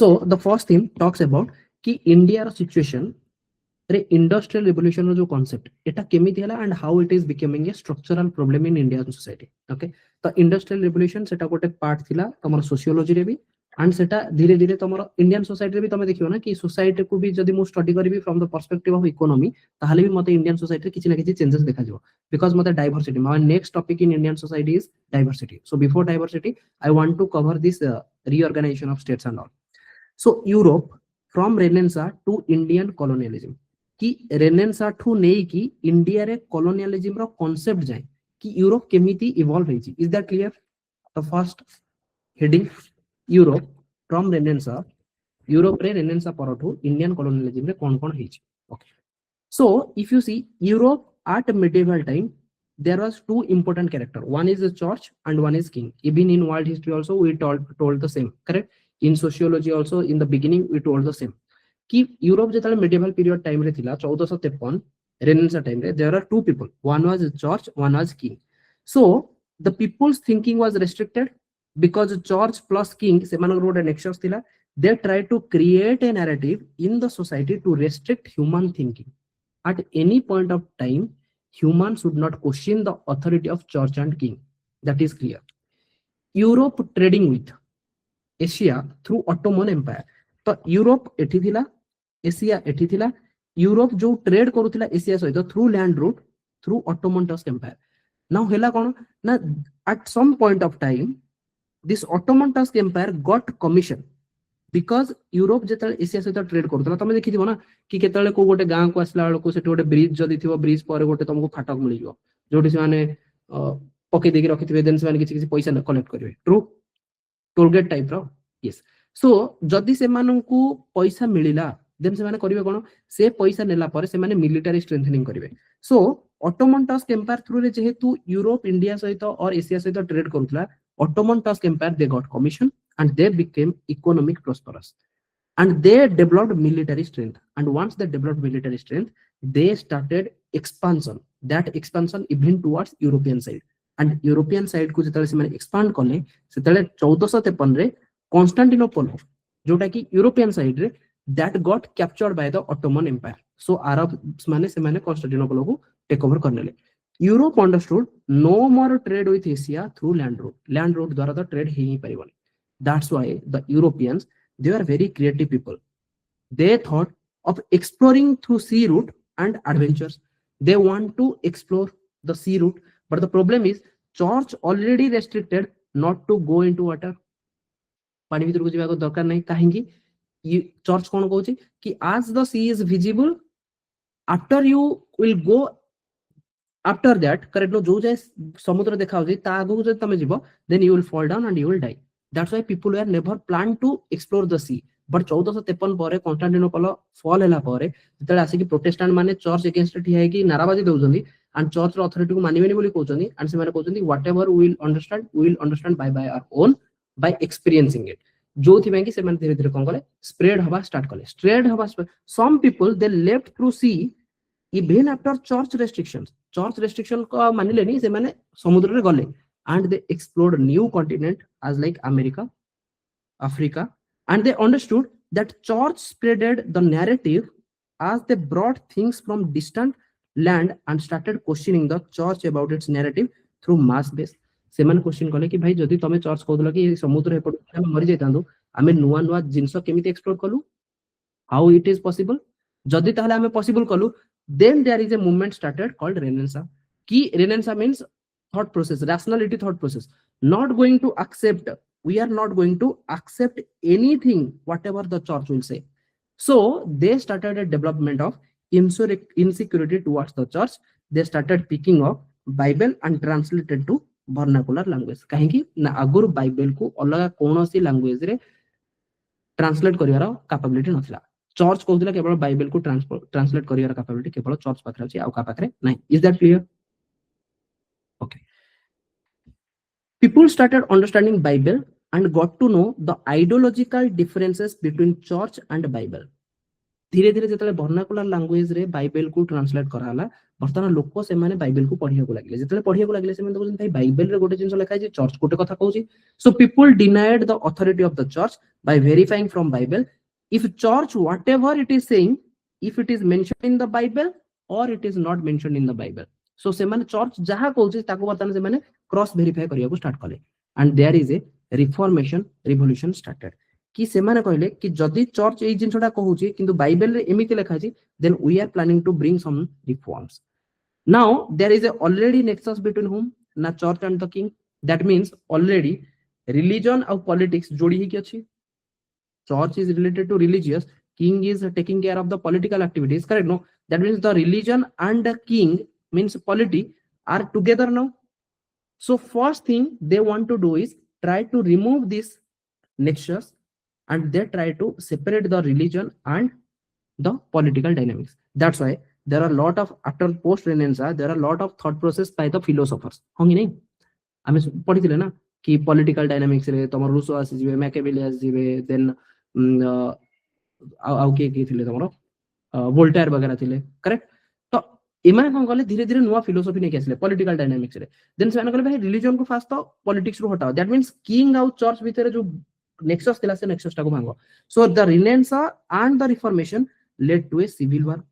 So the first theme talks about कि India रो situation रे industrial revolution रो जो concept एटा केमिति हला and how it is becoming a structural problem in India society. Okay, तो industrial revolution सेटा गोटे part थिला तमर सोशियोलॉजी रे भी एंड सेटा धीरे धीरे तमर इंडियन सोसाइटी रे भी तमे देखियो ना कि सोसाइटी को भी जदी मु स्टडी करबी from the perspective of economy ताहाले भी मते इंडियन सोसाइटी रे किछि ना किछि चेंजेस देखा जिवो बिकॉज़ मते diversity my next topic in Indian society is diversity. So before diversity I want to cover this reorganisation of states and all. So Europe from Renaissance to Indian colonialism कि Renaissance ठू नहीं कि India रे colonialism रो concept जाए कि Europe केमिति evolve होइछि. Is that clear? The first heading Europe from Renaissance, Europe रे Renaissance परठू Indian colonialism रे कोन कोन होइछि. Okay, so if you see Europe at medieval time there was two important character. One is the church and one is king. Even in world history also we told the same, correct? In sociology also in the beginning we told the same कि Europe जेतले medieval period time रे थिला 1453 Renaissance time रे there are two people, one was church, one was king. So the people's thinking was restricted because church plus king सेमानक road nexus थिला. They tried to create a narrative in the society to restrict human thinking. At any point of time human should not question the authority of church and king. That is clear. Europe trading with Asia through Ottoman empire. तो Europe एठी थिला, Asia एठी थिला. Europe जो trade करूथिला Asia सहित through land route through Ottoman tusk empire. Now हेला कोन ना at some point of time this Ottoman tusk empire got commission because Europe जेतले एशिया सहित ट्रेड करूथिला. तमे देखि दिबो ना कि केतले को गोटे गां को आसला को सेठी गोटे ब्रिज जदी थिबो, ब्रिज पर गोटे तुमको फाटक मिल जिवो जोटी से माने पके देकी रखिथिबे देन से माने किछि किछि पैसा कलेक्ट करिवे. ट्रू टोल गेट टाइप रो. यस. सो जदी से माननकु पैसा मिलिला देन से माने करिवे कोन से पैसा नेला पर से माने मिलिटरी स्ट्रेंथनिंग करिवे. So Ottoman tusk empire through रे जेहेतु यूरोप इंडिया सहित और एशिया सहित ट्रेड करूतला Ottoman tusk empire they got commission and they became economic prosperous and they developed military strength, and once they developed military strength they started expansion. That expansion even towards European side, and European side को जेतले से माने expand करले सेतले 1453 रे Constantinople जोटा कि European side रे that got captured by the Ottoman empire. So Arab माने से माने कॉन्स्टेंटिनोपल को टेक ओवर करनेले. Europe understood no more trade with Asia through land route द्वारा द ट्रेड ही परिबनी. That's why the Europeans they are very creative people. They thought of exploring through sea route and adventures. They want to explore the sea route, but the problem is church already restricted not to go into water. पानी भीतर को जीवा को दरकार नहीं. काहेकि church कोन कहूची कि as the sea is visible after you will go after that, correct no, जो जाय समुद्र देखा होची ता आगु जे तमे जीवो then you will fall down and you will die. That's why people were never planned to explore the sea. But 1453 ପରେ କନଷ୍ଟାଣ୍ଟିନୋପଲ ଫଲ୍ ହେଲା ପରେ ଯେତେବେଳେ ଆସିକି ପ୍ରୋଟେଷ୍ଟାଣ୍ଟ ମାନେ ଚର୍ଚ୍ଚ ଏଗେନ୍ଷ୍ଟ ଠିଆ ହେଇକି ନାରାବାଜି ଦଉଛନ୍ତି and church ର ଅଥରିଟି को मानिବେନି ବୋଲି କହୁଛନ୍ତି and ସେମାନେ କହୁଛନ୍ତି whatever we will understand by our own by experiencing it. जोथि ପାଇଁ कि ସେମାନେ धीरे धीरे कोन कले स्प्रेड हवा स्टार्ट कले. some people they left through sea even after church restrictions को मानिलेनी ସେମାନେ समुद्र रे गले and they explored new continent as like America, Africa, and they understood that church spreaded the narrative as they brought things from distant land and started questioning the church about its narrative through mass base. Semen question कले कि भाई जदी तमे church कहदलो कि समुद्र हेपट हम मरि जाइतांदो आमे नुवा नुवा जिंस केमिति एक्सप्लोर कलु, हाउ इट इज पॉसिबल. जदी ताहले आमे पॉसिबल कलु then there is a movement started called Renaissance. कि Renaissance means thought process, rationality thought process. Not going to accept, we are not going to accept anything whatever the church will say. So they started a development of insecurity towards the church. They started picking up Bible and translated to vernacular language. काहेकि ना अगुर Bible को अलग कोनोसी language रे translate करिवार capability नथिला. Church कहउतला केवल Bible को translate करिवार capability केवल church पाखरे अछि आ का पाखरे नाही. Is that clear? Okay. People started understanding Bible and got to know the ideological differences between church and Bible. धीरे धीरे जतले वर्नाकुलर लैंग्वेज रे बाइबल को ट्रांसलेट कराला बर्तमान लोक से माने बाइबल को पढ़िया को लागले जेतले पढ़िया को लागले से माने कहउछन भाई बाइबल रे गोटे जिंस लिखा है चर्च गोटे कथा कहउची so people denied the authority of the church by verifying from Bible if church whatever it is saying if it is mentioned in the Bible or it is not mentioned in the Bible so से माने church जहा कहउची ताको बर्तमान से माने cross verify करिया को start कले and there is a reformation revolution started कि से माने कहले कि जदी चर्च ए जिंसटा कहउची किंतु बाइबल रे एमिति लिखा अछि then we are planning to bring some reforms Now there is a already nexus between whom na church and the king. That means already religion and politics जोड़ी ही क्या छी? Church is related to religious, king is taking care of the political activities. Correct? No, that means the religion and the king means polity are together now. So first thing they want to do is try to remove this nexus and they try to separate the religion and the political dynamics. That's why there are a lot of after post Renaissance there are a lot of thought process by the philosophers होंगी नहीं आमे पढ़ी थिले ना कि political dynamics रे तमर Rousseau आसी जिवे मैकेवेली आसी जिवे देन आउ के थिले तमरो वोल्टेयर वगैरह थिले करेक्ट तो एमाने कोन गले धीरे धीरे नुवा फिलोसफी ने केसले पॉलिटिकल डायनामिक्स रे देन से गले भाई रिलीजन को फास्ट तो पॉलिटिक्स रो हटाओ दैट मींस किंग आउ चर्च भीतर जो नेक्सस थिला से नेक्सस टा को भांगो so the renaissance and the reformation led to a civil war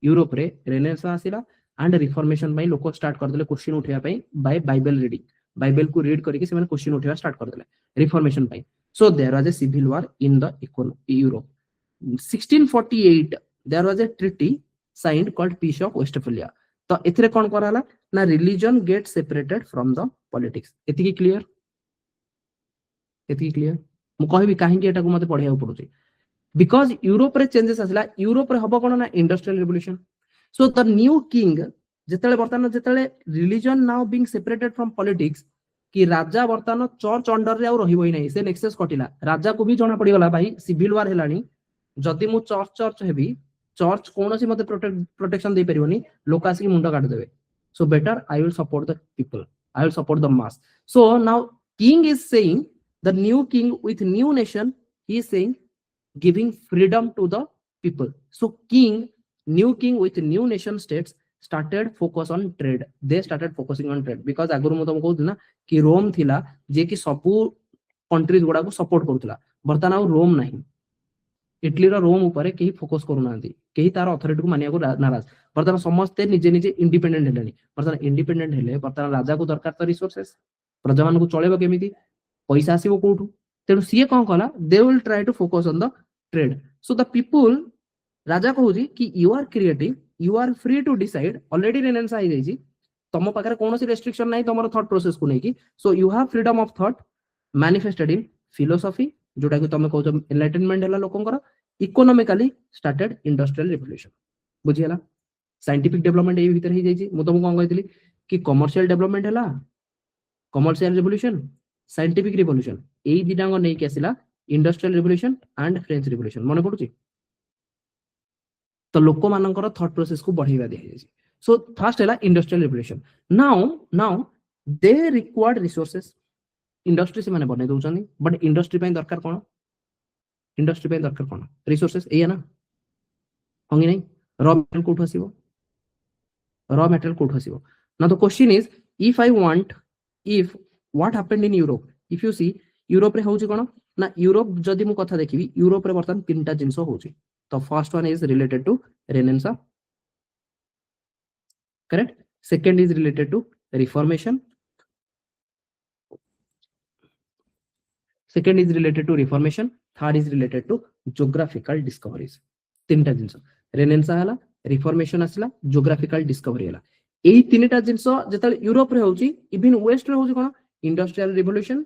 Europe रे रेनेसांस आसिला एंड रिफॉर्मेशन बाय लोक स्टार्ट कर देले क्वेश्चन उठेया पई बाय बाइबल रीडिंग बाइबल को रीड करके से माने क्वेश्चन उठेया स्टार्ट कर देले रिफॉर्मेशन पई so there was a civil war in the Europe 1648 there was a treaty signed called peace of Westphalia तो एथरे कोन कराला ना religion get separated from the politics एति क्लियर मु कहबी काहे कि एटा को मते पढिया पड़ुची because यूरोप रे चेंजेस आसला यूरोप रे हबो कोन ना industrial revolution so the new king जेतले बर्तमान जेतले religion now being separated from politics कि राजा बर्तमान चर्च अंडर रे आ रहिबो ही नै से नेक्सस कटिला राजा को भी जणा पड़ी गला भाई सिविल वार हेलानी जदी मु चर्च हेबी चर्च कोनोसी मते प्रोटेक्शन दे परिबोनी लोक आसी मुंडा काट देबे so better I will support the people I will support the mass so now king is saying the new king with new nation he is saying giving freedom to the people so new king with new nation states started focus on trade they started focusing on trade because aguru mo तुमको कहू ना कि रोम थिला जे कि सबु countries गुडा को support करथला बर्तमान आ रोम नाही इटली रो रोम ऊपर केही फोकस करू नांदी केही तार अथॉरिटी को मानिया को नाराज बर्तमान समस्त निजे निजे इंडिपेंडेंट हेलेनी बर्तमान इंडिपेंडेंट हेले बर्तमान राजा को दरकार तो रिसोर्सेस प्रजा मान को चलेबो केमिति पैसा आसीबो कोठू तेणु सीए कौन कला they will try to focus on the trade so the people राजा कहूजी कि you are creative you are free to decide already renaissance आई जाईजी तम पाखरे कोनोसी रेस्ट्रिक्शन नाही तमरो थॉट प्रोसेस को नेकी so you have freedom of thought manifested in philosophy जोटा कि तमे कहू एनलाइटनमेंट हला लोकंकर इकोनॉमिकली स्टार्टेड इंडस्ट्रियल रिवोल्यूशन बुझियला साइंटिफिक डेवलपमेंट ए भीतर ही जाईजी मु तुमको कोन कहइतली कि कमर्शियल डेवलपमेंट हला कमर्शियल रिवोल्यूशन साइंटिफिक रिवोल्यूशन ए दिडांग नै के आसिला industrial revolution and French revolution मन पड़ुची तो लोक मानकर थॉट प्रोसेस को बढ़ाइबा दे जाई सो फर्स्ट हैला industrial revolution now they required resources industry से माने बने दोचनी बट इंडस्ट्री पे दरकार कोन रिसोर्सेस ए ना होंगी नहीं रॉ मटेरियल कोठ आसीबो ना तो question is if I want if what happened in Europe if you see Europe रे होउची कोन ना यूरोप जदी मु कथा देखिबी यूरोप रे बर्तन तीनटा जिंस होउची तो first one is related to renaissance correct second is related to reformation third is related to geographical discoveries तीनटा जिंस रेनेसांस हला रिफॉर्मेशन आसला ज्योग्राफिकल डिस्कवरी हला एई तीनटा जिंस जेतल यूरोप रे होउची इवन वेस्ट रे होउची कोन इंडस्ट्रियल रिवोल्यूशन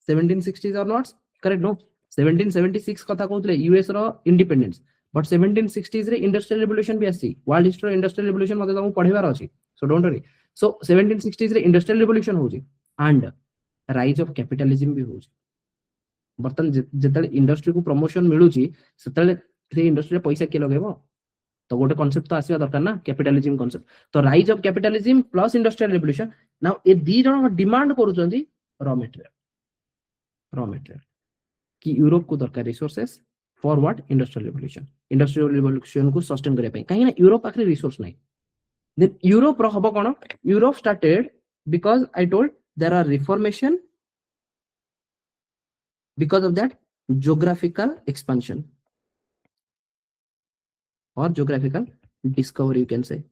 1760s और नॉट करेक्ट नो 1776 कथा कहउतले यूएस रो इंडिपेंडेंस बट 1760s रे इंडस्ट्रियल रिवोल्यूशन भी आसी वर्ल्ड हिस्ट्री इंडस्ट्रियल रिवोल्यूशन मते तुमको पढिबार अछि so don't worry so 1760s रे इंडस्ट्रियल रिवोल्यूशन होउची एंड राइज ऑफ कैपिटलिज्म भी होउची बर्तन जेतले इंडस्ट्री को प्रमोशन मिलुची सेतले से इंडस्ट्री रे पैसा के लगेबो तो गोटे कांसेप्ट तो आसीबा दरकार ना कैपिटलिज्म कांसेप्ट तो rise of capitalism plus industrial revolution now ए दी जण डिमांड करूचंती रॉ मटेरियल कि यूरोप को दरकार resources for what industrial revolution को सस्टेन करे पई काहे ना यूरोप आखरे रिसोर्स नाही then Europe ro hobo kono, Europe started because I told there are reformation, because of that geographical expansion or geographical discovery you can say.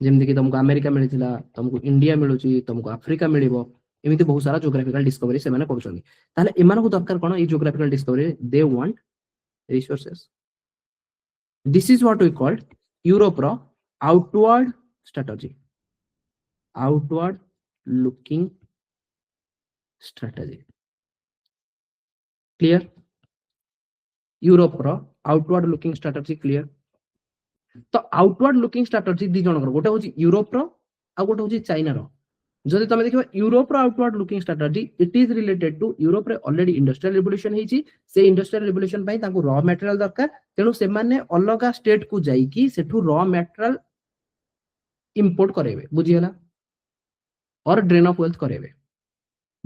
ଯେମିତି କି ତମକୁ ଆମେରିକା ମିଳିଥିଲା, ତମକୁ ଇଣ୍ଡିଆ ମିଳୁଛି, ତମକୁ ଆଫ୍ରିକା ମିଳିବ, ଏମିତି ବହୁତ ସାରା ଜିଓଗ୍ରାଫିକାଲ ଡିସ୍କଭରି ସେମାନେ କରୁଛନ୍ତି। ତାହେଲେ ଏମାନଙ୍କୁ ଦରକାର କଣ ଏଇ geographical discovery? They want resources. This is what we called ୟୁରୋପର outward strategy, outward looking strategy. Clear? यूरोपर आउटवर्ड लुकिंग स्ट्राटेजी क्लियर? तो आउटवर्ड लुकिंग स्ट्राटेजी दी जनकर गोटे होची यूरोप रो आ गोटे होची चाइना रो। जदि तमे देखिबा यूरोप रो outward looking strategy it is related to Europe रे ऑलरेडी इंडस्ट्रियल रिवोल्यूशन हेची, से इंडस्ट्रियल रिवोल्यूशन पई तांको रॉ मटेरियल दरकार, तेनु से माने अलगा स्टेट को जाई कि सेठू रॉ मटेरियल इंपोर्ट करेबे, बुझियला, और ड्रेन ऑफ वेल्थ करेबे।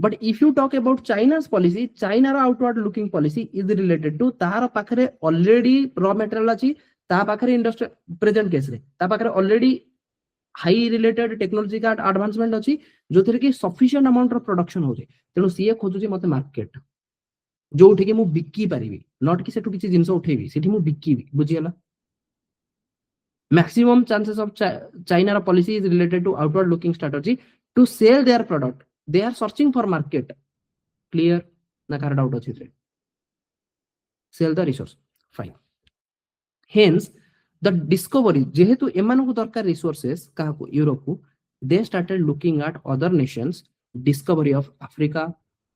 But if you talk about China's policy, China outward looking policy is related to तार पाखरे already raw material अछि, ता पाखरे इंडस्ट्री प्रेजेंट केस रे ता पाखरे already हाई रिलेटेड टेक्नोलॉजी का एडवांसमेंट अछि, जोथिरे कि सफिशिएंट अमाउंट ऑफ प्रोडक्शन होजे। तेनु सीए खोजुची मते मार्केट जोठी कि मु बिक्की परिबी, नॉट कि सेठु किछि जिंस उठेबी, सेठी मु बिक्कीबी, बुझियला। Maximum chances of China policy is related to outward looking strategy to sell their product, they are searching for market. Clear? ना कार डाउट अछि रे? Sell the resource, fine. Hence the discovery जेहेतु एमान को दरकार रिसोर्सेस कहा को यूरोप को, they started looking at other nations, discovery of Africa,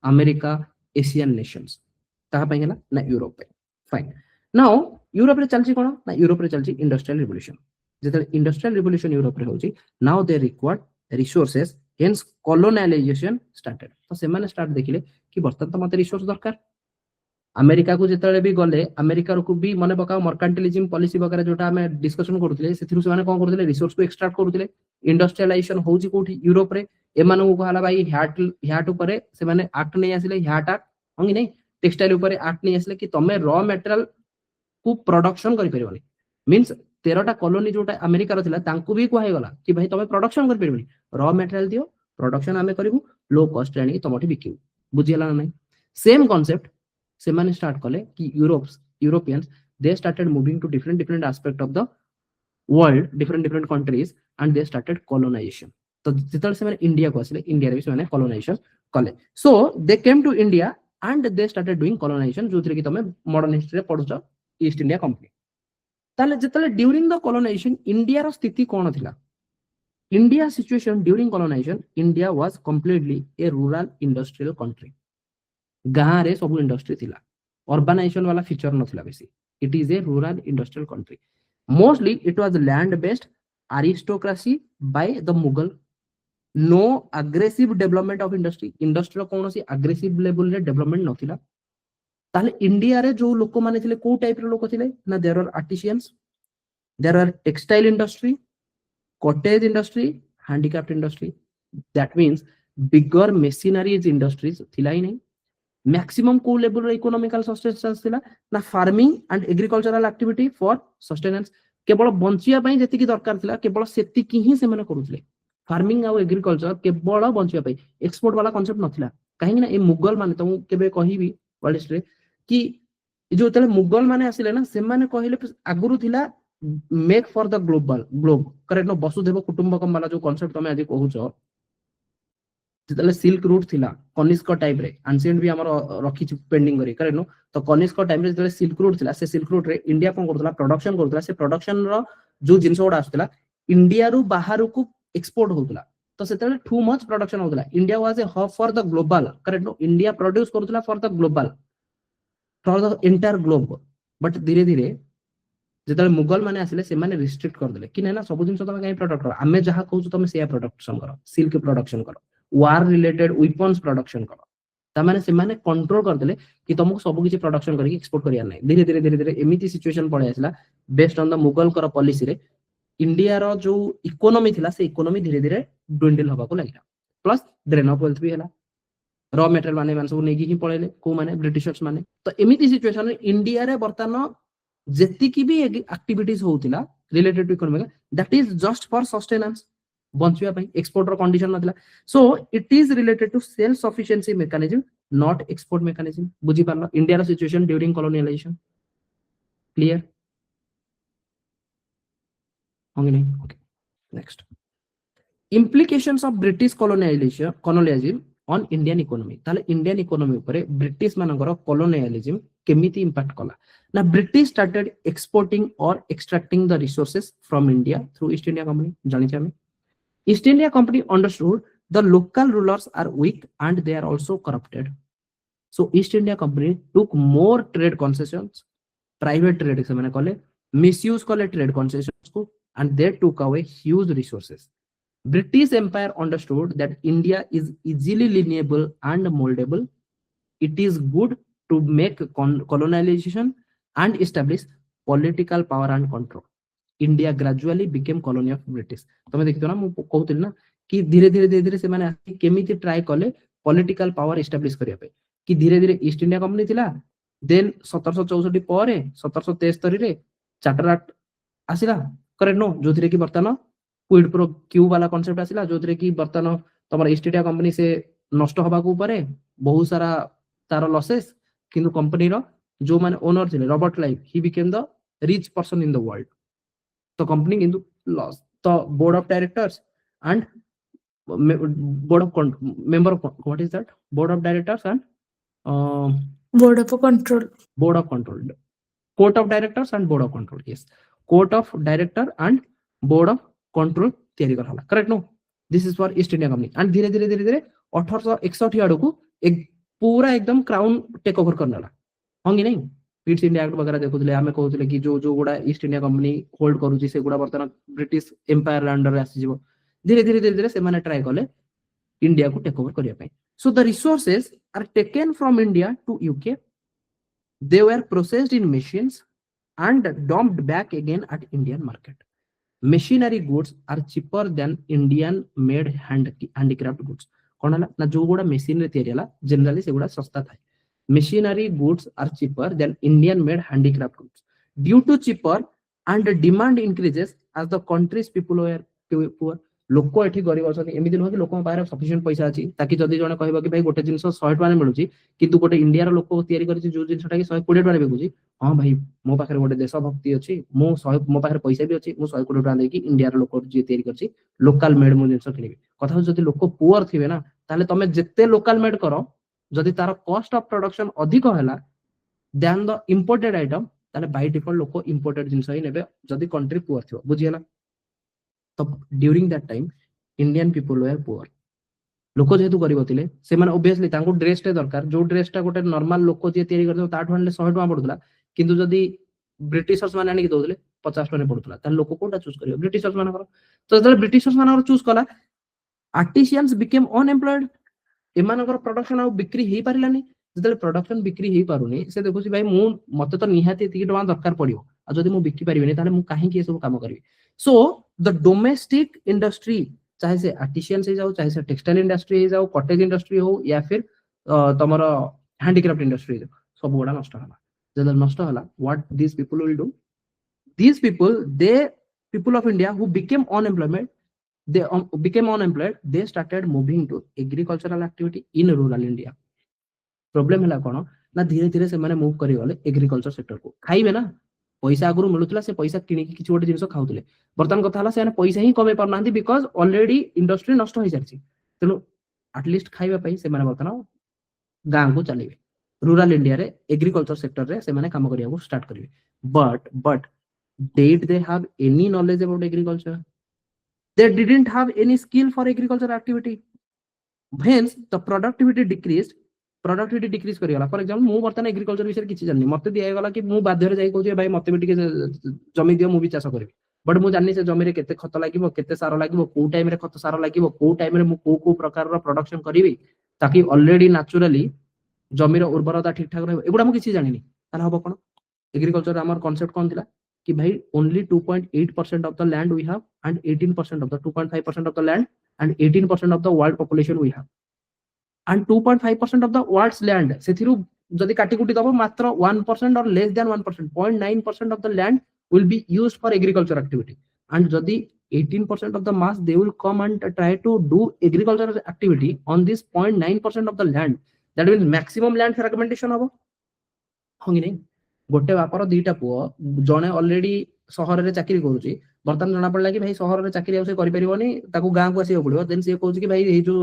America, Asian nations। कहा पे ना ना यूरोप पे, fine। Now यूरोप रे चलची कोन ना, यूरोप रे चलची इंडस्ट्रियल रिवोल्यूशन। जेते इंडस्ट्रियल रिवोल्यूशन यूरोप रे होची, now they required resources, hence colonialization started। तो से माने स्टार्ट देखिले कि बर्तन तो मते रिसोर्स दरकार। अमेरिका को जेतले भी गले, अमेरिका को भी मने पकाओ मर्कांटिलिज्म पॉलिसी वगैरह जोटा हमें डिस्कशन करथले, सेथिरु से माने कोन करथले, रिसोर्स को एक्सट्रैक्ट करथले। इंडस्ट्रियलाइजेशन होची कोठी यूरोप रे, एमानु को कहला भाई ह्याट ऊपर से माने एक्ट नै आसिले, ह्याट एक्ट होंगी नै, टेक्सटाइल ऊपर एक्ट नै आसिले कि तमे रॉ मटेरियल को प्रोडक्शन करि परिबनी। मींस 13टा कॉलोनी जोटा अमेरिका रथिला तांको भी कहै गला कि भाई तमे प्रोडक्शन कर परिबनी, रॉ मटेरियल दियो, प्रोडक्शन आमे करिवु, लो कॉस्ट आनी तमठी बिकिवु, बुझियला ना नै? सेम कांसेप्ट से माने स्टार्ट कले कि Europeans they started moving to different aspect of the world, different countries, and they started colonisation. तो जेतले से माने इंडिया को आसिले, इंडिया रे भी से माने कॉलोनाइजेशन कले। So they came to India and they started doing colonisation, जोथरे कि तमे मॉडर्न हिस्ट्री रे पढुछ ईस्ट इंडिया कंपनी। ताले जेतले ड्यूरिंग द कॉलोनाइजेशन इंडिया रो स्थिति कोन थिला? India situation during colonization, India was completely a rural industrial country। गाँ रे सब इंडस्ट्री थिला, urbanization वाला फीचर नथिला बेसी। It is a rural industrial country। Mostly it was land based aristocracy by the Mughal। No aggressive development of industry, industry रो कोनोसी aggressive level रे development नथिला। ताले India रे जो लोक माने थिले को टाइप रे लोक थिले ना, there are artisans, there are textile industry, cottage industry, handicraft industry। That means bigger machineries industries थिला ही नहीं। मैक्सिमम को लेवल इकोनॉमिकल सस्टेनेंस थिला ना, farming and agricultural activity for sustenance. केवल बंचिया पई जेतिकी दरकार थिला, केवल सेतिकी ही से माने करूथिले। फार्मिंग आ एग्रीकल्चर केवल बंचिया पई, एक्सपोर्ट वाला कांसेप्ट नथिला। काहे ना ए मुगल माने तो केबे कहिबी वर्ल्ड हिस्ट्री कि जो तले मुगल माने आसिले ना, से माने कहिले आगुरु थिला make for the globe, correct no? वसुधैव कुटुंबकम वाला जो कांसेप्ट तमे आज कहूछ, जेतले सिल्क रूट थिला कनिष्क टाइप रे, एंशिएंट भी हमर रखी पेंडिंग करी, करेक्ट नो? तो कनिष्क टाइम रे जेतले सिल्क रूट थिला, से सिल्क रूट रे इंडिया कोन करथला, प्रोडक्शन करथला। से प्रोडक्शन रो जो जिंस ओडा आस्तला इंडिया रु बाहर को एक्सपोर्ट होतला। तो सेतले टू मच प्रोडक्शन होतला। India was a hub for the global, correct no? India produce करथला for the global, for the entire globe. But धीरे धीरे जेतले मुगल माने आसिले, से माने रिस्ट्रिक्ट कर देले कि ना सब जिंस तमे काई प्रोडक्ट करो, आमे जहा कहू तमे से प्रोडक्शन करो, सिल्क प्रोडक्शन करो, वार रिलेटेड वेपन्स प्रोडक्शन करो। ता माने से माने कंट्रोल कर देले कि तुमको सब किछि प्रोडक्शन करके एक्सपोर्ट करिया नै। धीरे धीरे एमिति सिचुएशन पळे आसिला बेस्ड ऑन द मुगल कर पॉलिसी रे। इंडिया रो जो इकोनॉमी थिला, से इकोनॉमी धीरे धीरे ड्विंडल होबा को लागिला, प्लस ड्रेन ऑफ वेल्थ भी हैला। रॉ मटेरियल माने सब नेगी ही पळेले, को माने ब्रिटिशर्स माने। तो एमिति सिचुएशन रे इंडिया रे बर्तन जेतिकी भी एक्टिविटीज होउतिला, related to economic, that is just for sustenance, बंचिया ପାଇଁ export ର condition नथिला. So it is related to self sufficiency mechanism, not export mechanism. बुझी पारला इंडिया ର situation during colonialization. Clear? होंगे नहीं? Okay. Next. Implications of British colonialism on Indian economy. ताले Indian economy ऊपरे British मानकर colonialism केमिति impact कला. Now British started exporting or extracting the resources from India through East India Company. जानी चाहिए. East India Company understood the local rulers are weak and they are also corrupted. So East India Company took more trade concessions, private trade से मैंने कॉले misuse कॉले trade concessions को, and they took away huge resources. British Empire understood that India is easily lineable and moldable. It is good to make colonization and establish political power and control. India gradually became colony of British. तमे देखितो ना मु कहउतिल ना कि धीरे धीरे से माने केमिति ट्राई कले पॉलिटिकल पावर एस्टैब्लिश करिया पे कि धीरे धीरे ईस्ट इंडिया कंपनी थिला, देन 1764 परे 1773 रे चार्टर एक्ट आसिला करेक्ट नो, जोथिरे कि बर्तन क्विड प्रो क्यू वाला कांसेप्ट आसिला, जोथिरे कि बर्तन तमर ईस्ट इंडिया कंपनी से नष्ट हबा को ऊपर बहुत सारा तार लॉसेस, किंतु कंपनी रो जो माने ओनर थिले Robert Clive, he became the rich person in the world. तो कंपनी किंतु लॉस. तो board of directors and board of member of what is that, board of directors and board of control, court of directors and board of control. Yes, court of director and board of control तैयारी कर हला. Correct no, this is for East India Company. And धीरे धीरे 1861 आड़ को एक पूरा एकदम क्राउन टेक ओवर करनेला होंगी नहीं. पीट्स इंडिया एक्ट वगैरह देखुले, आमे कहउतले कि जो गुडा ईस्ट इंडिया कंपनी होल्ड करूची से गुडा बर्तन ब्रिटिश एम्पायर अंडर आसी जिवो. धीरे धीरे से माने ट्राई कले इंडिया को टेक ओवर करिया पई. So the resources are taken from India to UK. They were processed in machines and dumped back again at Indian market. Machinery goods are cheaper than Indian made handicraft goods. कौन है ना, जो गुड़ा machine रे तैयारी हला generally से गुड़ा सस्ता था. Machinery goods are cheaper than Indian made handicraft goods. Due to cheaper and demand increases as the country's people were poor. लोक एठी गरीब अछन, एमिति न कि लोक पारे सफिशिएंट पैसा अछि ताकि जदी जने कहबो कि भाई गोटे जिंस 100 टका ने मिलुची किंतु गोटे इंडिया रो लोक तयारी करिछि जो जिंसटा कि 120 टका ने बेकुची. हां भाई मो पाखरे गोटे देशभक्ति अछि, मो पाखरे पैसा भी अछि, मो 120 टका देकी इंडिया रो लोक जे तयारी करछि लोकल मेड मो जिंस किनिबि. कथा जदी लोक पुअर थिबे ना ताले तमे जत्ते लोकल मेड करो, जदी तार कॉस्ट ऑफ प्रोडक्शन अधिक होला देन द इंपोर्टेड आइटम, ताले बाय डिफॉल्ट लोक इंपोर्टेड जिंस ही नेबे जदी कंट्री पुअर थिबो. बुझियला. तो during that time Indian people were poor. लोक जेहेतु गरीब थिले से माने ऑब्वियसली तांको ड्रेस टे दरकार, जो ड्रेस टा गोटे नॉर्मल लोक जे तयारी करथो ताठो आनले 100 टका पडुतला, किंतु जदी ब्रिटिशर्स माने आनी दोले 50 टका पडुतला त लोक कोटा चूज करियो ब्रिटिशर्स मानकर. तो जदि ब्रिटिशर्स मानकर चूज कला, आर्टिसियंस बिकेम अनएम्प्लॉयड. एमानकर प्रोडक्शन आ बिक्री हेई पारिलानी. जदि प्रोडक्शन बिक्री हेई पारुनी से देखुसी भाई मु मते तो निहाती एतिकी टका दरकार पडियो, आ जदि मु बिक्री पारिबेनी ताले मु काहे कि ए सब काम करबी. सो द डोमेस्टिक इंडस्ट्री, चाहे से आर्टिसियंस हो जाओ, चाहे से टेक्सटाइल इंडस्ट्री हो जाओ, कॉटेज इंडस्ट्री हो, या फिर तमर हैंडीक्राफ्ट इंडस्ट्री हो, सब गुड़ा नष्ट होला. जब नष्ट होला, what this people will do, these people of India who became unemployed, they started moving to agricultural activity in rural India. Problem हैला कोन ना, धीरे धीरे से माने मूव करि गले एग्रीकल्चर सेक्टर को. खाइबे ना पैसा आगुर मिलुतला, से पैसा किनि कि छोटे जिंस खाउतले. बर्तन कथा हला से पैसा ही कमे पर नांदी बिकॉज़ ऑलरेडी इंडस्ट्री नष्ट होई जाछि. तेनो एटलीस्ट खाइबा पई से माने बर्तन गां को चलेबे. रूरल इंडिया रे एग्रीकल्चर सेक्टर रे से माने काम करिया को स्टार्ट करिवे. But did they have any knowledge about agriculture? They didn't have any skill for agriculture activity. Hence the productivity decreased करी गला. फॉर एग्जांपल मु बर्तन एग्रीकल्चर विषय किछि जाननी, मते दिया गला कि मु बाध्य रे जाई कहू जे भाई मते भी टिके जमी दियो, मु भी चाष करबी. बट मु जाननी से जमी रे केते खत लागिवो, केते सार लागिवो, को टाइम रे खत सार लागिवो, को टाइम रे मु को प्रकार रो प्रोडक्शन करबी ताकि ऑलरेडी नेचुरली जमी रो उर्वरता ठीक ठाक रहबो. एगुडा मु किछि जानिनी. ताला हबो कोन एग्रीकल्चर हमर कांसेप्ट कोन थिला कि भाई only 2.8% of the land we have and 18% of the 2.5% of the land and 18% of the world population we have and 2.5% of the world's land सेथिरु जदि काटी कुटी दबो मात्र 1% or less than 1%, 0.9% of the land will be used for agriculture activity, and jodi 18% of the mass they will come and try to do agricultural activity on this 0.9% of the land, that means maximum land fragmentation habo ହଁ କି ନାଇଁ। ଗୋଟେ ବାପର ଦିଟା ପୁଅ, ଜଣେ already ସହରରେ ଚାକିରି କରୁଛି, ବର୍ତ୍ତମାନ ଜଣା ପଡିଲା କି ଭାଇ ସହରରେ ଚାକିରି ଆଉ ସେ କରିପାରିବନି, ତାକୁ ଗାଁକୁ ଆସିବାକୁ ପଡିବ, ଦେନ୍ ସିଏ କହୁଛି କି ଭାଇ ଏଇ ଯୋଉ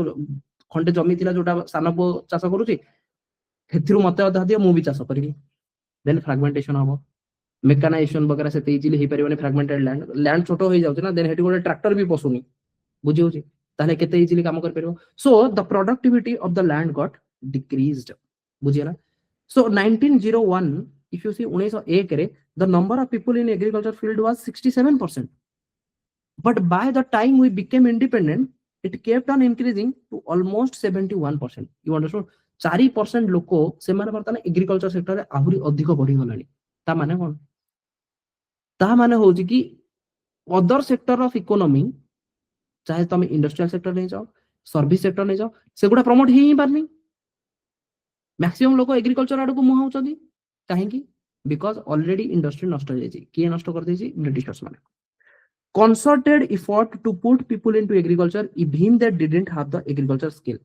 ଖଣ୍ଡେ ଜମି ଥିଲା ଯୋଉଟା ସାନ ପୁଅ ଚାଷ କରୁଛି ସେଥିରୁ ମତେ ଅଧା ଦିଅ ମୁଁ ବି ଚାଷ କରିବି, ଦେନ୍ ଫ୍ରାଗମେଣ୍ଟେସନ ହବ, ମେକାନାଇଜେସନ ବଗେରା ସେତେ ଇଜିଲି ହେଇପାରିବନି, ଫ୍ରାଗମେଣ୍ଟେଡ ଲ୍ୟାଣ୍ଡ ଛୋଟ ହେଇଯାଉଛି ନା, ଦେନ୍ ସେଠି ଗୋଟେ ଟ୍ରାକ୍ଟର ବି ପଶୁନି, ବୁଝି ହଉଛି, ତାହେଲେ କେତେ ଇଜିଲି କାମ କରିପାରିବ। So the productivity of the land got decreased, ବୁଝିଗଲା। So 1901, if you see 1901 रे, the number of people in agriculture field was 67%. But by the time we became independent, it kept on increasing to almost 71%. You understand? 4% लोको से माने वर्तमान agriculture sector रे आहुरी अधिक बढ़ी गलानी। ता माने कोन? ता माने होची कि अदर सेक्टर ऑफ इकोनॉमी, चाहे तुम इंडस्ट्रियल सेक्टर नहीं जाओ, सर्विस सेक्टर नहीं जाओ, सेगुडा प्रमोट ही पारनी। मैक्सिमम लोग एग्रीकल्चर आड़ को मुहाउछंती काहेकि बिकॉज ऑलरेडी इंडस्ट्री नष्ट हो जाइए, किए नष्ट कर देछि ब्रिटिशर्स माने। concerted effort to put people into agriculture even they didn't have the agriculture skill,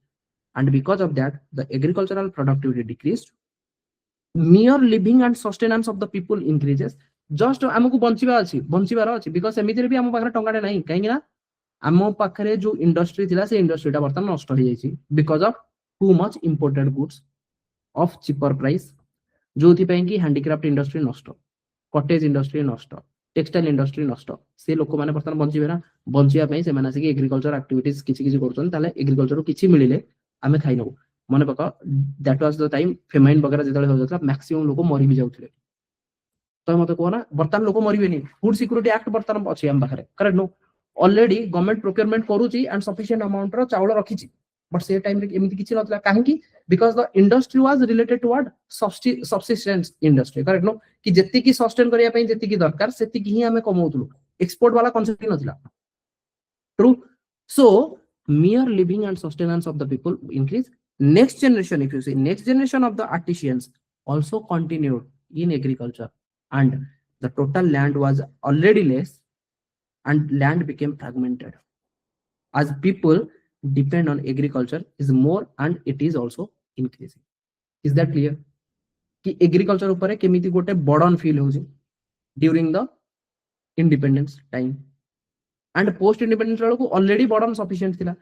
and because of that the agricultural productivity decreased, mere living and sustenance of the people increases। just हमको बंचिबार अछि because सेमिति रे भी हम पाखरे टंगाटे नाही, काहेकि ना हम पाखरे जो इंडस्ट्री थिला से इंडस्ट्रीटा वर्तमान नष्ट हो जाइछि because of too much imported goods of cheaper price, जो कि हैंडीक्राफ्ट इंडस्ट्री नष्ट, कटेज इंडस्ट्री नष्ट, टेक्सटाइल इंडस्ट्री नष्ट, से लोक मैंने बर्तमान बंचे ना, बंचापी से एग्रीकल्चर एक्टिविटीज किसी कर एग्रीकल्चर किसी मिले आम खाई नबू। मन पक that was the time famine वगैरह जो होता मैक्सिमम लोक मरी भी जाते, तो मत कहना बर्तमान लोक मरबे, फूड सिक्यूरिटी एक्ट बर्तमान अच्छी आम पाखे, correct no, already government procurement करूची एंड सफिशिएंट अमाउंट रो चावल रखिची, बट से टाइम रे एमिति किछि नथला काहेकि because the industry was related to what subsistence industry, correct no, कि जेति की सस्टेन करिया पई जेति की दरकार सेति की ही हमें कमाउतलु, एक्सपोर्ट वाला कांसेप्ट नथिला, true. So mere living and sustenance of the people increase। next generation, if you see, next generation of the artisans also continued in agriculture, and the total land was already less and land became fragmented as people depend on agriculture is more and it is also increasing। is that clear कि agriculture ऊपर केमिति गोटे burden feel होउची during the independence time and post independence बेलू already burden sufficient थिला।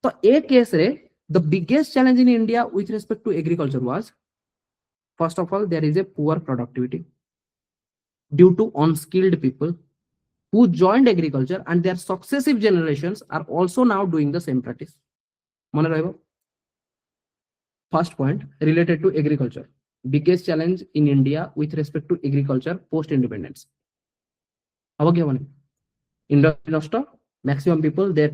तो ए case रे the biggest challenge in India with respect to agriculture was first of all there is a poor productivity due to unskilled people who joined agriculture and their successive generations are also now doing the same practice। मन रहिबो first point related to agriculture, biggest challenge in India with respect to agriculture post independence अब क्या बने industry नष्ट, maximum people they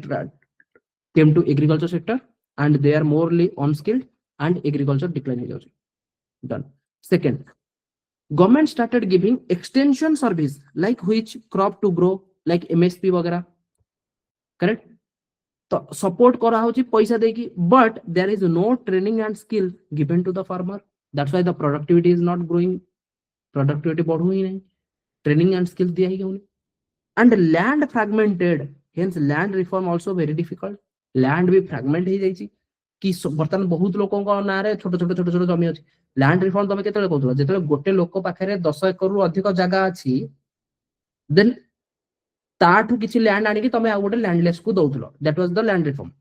came to agriculture sector and they are morely unskilled and agriculture decline हो जाउची, done। second, government started giving extension service like which crop to grow like MSP वगैरह, correct, तो support करा होची पैसा देकी, but there is no training and skill given to the farmer, that's why the productivity is not growing, productivity बढ़ू ही नहीं, training and skill दिया ही क्यों नहीं, and land fragmented, hence land reform also very difficult, land भी fragment ही जाइची कि बर्तमान बहुत लोकों को ना रे छोट छोट जमी अछि। लैंड रिफॉर्म तमे केतले कहउतला जेतले गोटे लोक पाखरे 10 एकड़ रु अधिक जगह अछि, देन ताठू किछि लैंड आनी कि तमे आ गोटे लैंडलेस को दउतलो, that was the land reform.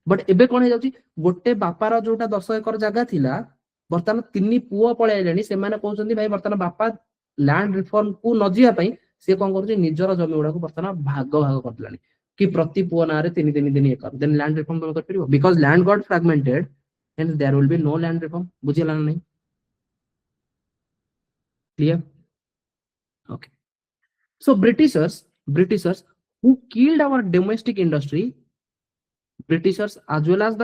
But एबे कोन हे जाउची गोटे बापार जोटा 10 एकड़ जगह थिला बर्तमान तिनी पुओ पळे आइलेनी, से माने कहउचंदी भाई बर्तमान बापा लैंड रिफॉर्म को न जिया पई से कोन करूची निजर जमी उडा को बर्तमान भाग भाग कर दिलानी कि प्रति पुओ नारे तीन एकड़, देन लैंड रिफॉर्म तमे कर परिबो because land got fragmented and there will be no land reform. बुझिला नहीं? Clear? Okay. So Britishers who killed our domestic industry, Britishers as well as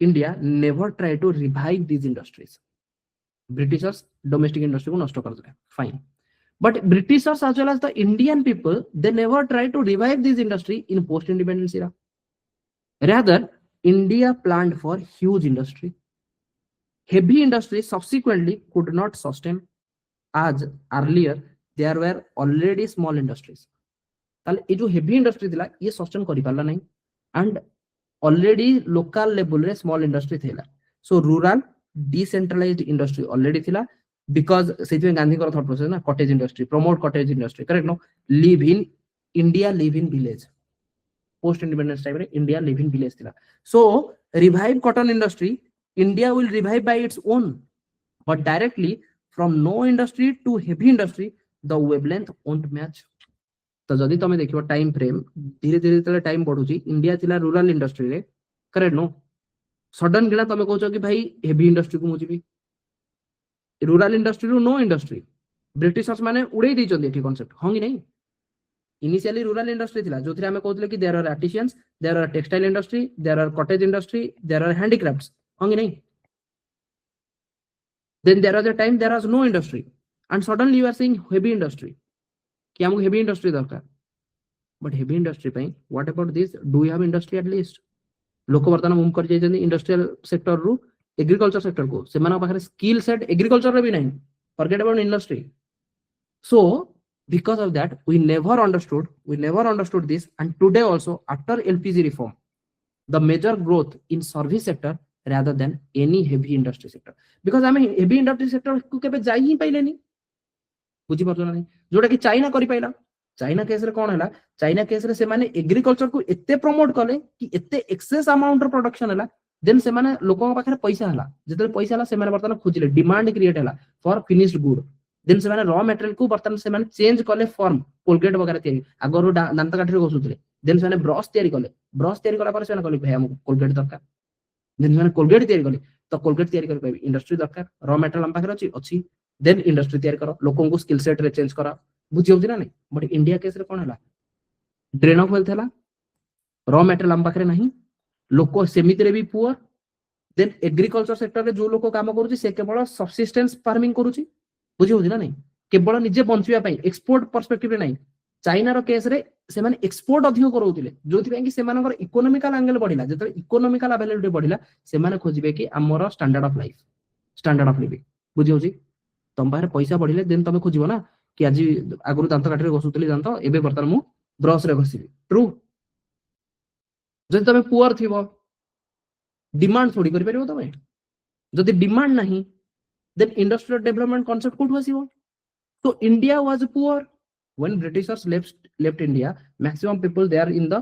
India never tried to revive these industries। Britishers domestic industry को नष्ट कर दिले, fine, but Britishers as well as the Indian people they never tried to revive this industry in post independence era, rather India planned for huge industry, heavy industry subsequently could not sustain, as earlier there were already small industries. ताले ये जो heavy industry थिला ये sustain करि पाला नहीं and already local level रे small industry थिला. So rural decentralised industry already थिला बिकॉज सेति गांधी कर थॉट प्रोसेस ना cottage industry promote cottage industry correct no. Live in India live in village post independence time रे इंडिया लिव इन विलेज थिला. So revive cotton industry India will revive by its own but directly from no industry to heavy industry the wavelength won't match. तो जदि तुम देखियो time frame धीरे धीरे तले time बढ़ुची India थिला रूरल इंडस्ट्री रे करेक्ट नो. सडन गिना तुम कहछो कि भाई हेवी इंडस्ट्री को मु जीबी रूरल इंडस्ट्री रो नो इंडस्ट्री ब्रिटिशर्स माने उड़े दै चंदी एठी कांसेप्ट हां कि नहीं. इनिशियली रूरल इंडस्ट्री थिला जोथि हमें कहथले कि there are artisans there are textile industry there are cottage industry there are handicrafts हां कि नहीं. Then there was a time there was no industry and suddenly you are saying heavy industry कि हमको heavy industry दरकार. But heavy industry पे what about this do you have industry at least. लोक वर्तमान move कर जाइछन industrial sector रु agriculture sector को से माना पाखरे स्किल सेट एग्रीकल्चर रे भी नहीं forget about industry. So because of that we never understood this and today also after LPG reform the major growth in service sector rather than any heavy industry sector because I mean heavy industry sector को केबे जाई ही पाइलेनी बुझी परछो ना नहीं जोटा कि China करि पाइला. China case रे कोन हला चाइना केस रे से माने एग्रीकल्चर को एते प्रमोट कले कि एते एक्सेस अमाउंट रो प्रोडक्शन हला देन से माने लोकन पाखरे पैसा हला जेते पैसा हला से माने बर्तन खोजिले डिमांड क्रिएट हला फॉर फिनिश्ड गुड देन से माने रॉ मटेरियल को बर्तन से माने चेंज कले फॉर्म कोलगेट वगैरह तयारी आगरो दांत काठी रे घसुतले देन से माने ब्रश तयारी कला पर से माने कहले भाई हमको कोलगेट दरकार देन से माने कोलगेट तयारी कले तो कोलगेट तयारी कर इंडस्ट्री दरकार रॉ मटेरियल हम पाखरे अछि देन इंडस्ट्री तयारी करो लोकन को स्किल सेट रे चेंज करा बुझी होछि ना नहीं. बट इंडिया केस रे कोन हला ड्रेन ऑफ वेल्थ हला रॉ मटेरियल हम पाखरे नहीं लोक सेमिति रे भी पुअर देन एग्रीकल्चर सेक्टर रे जो लोक काम करूछि से केवल सब्सिस्टेंस फार्मिंग करूछि बुझी होछि ना नहीं केवल निजे बंचिया पई एक्सपोर्ट पर्सपेक्टिव रे नहीं. चाइना रो केस रे से माने एक्सपोर्ट अधिक करूतिले जोथि पई कि से मानकर इकोनॉमिकल एंगल बढ़िला जेते इकोनॉमिकल अवेलेबिलिटी बढ़िला से माने खोजिबे कि हमर standard of life standard of living बुझी होछि. तुम पाखरे पैसा बढ़िले देन तुम खोजिबो ना कि आज आगु दांत काठी रे घसुतली दांत एबे बर्तन मु ब्रश रे घसिबी ट्रू. जदि तुम पुअर थिबो डिमांड थोड़ी करि परिबो तुम जदि डिमांड नहीं then industrial development concept कोठु आसीबो. So India was poor when Britishers left India. Maximum people they are in the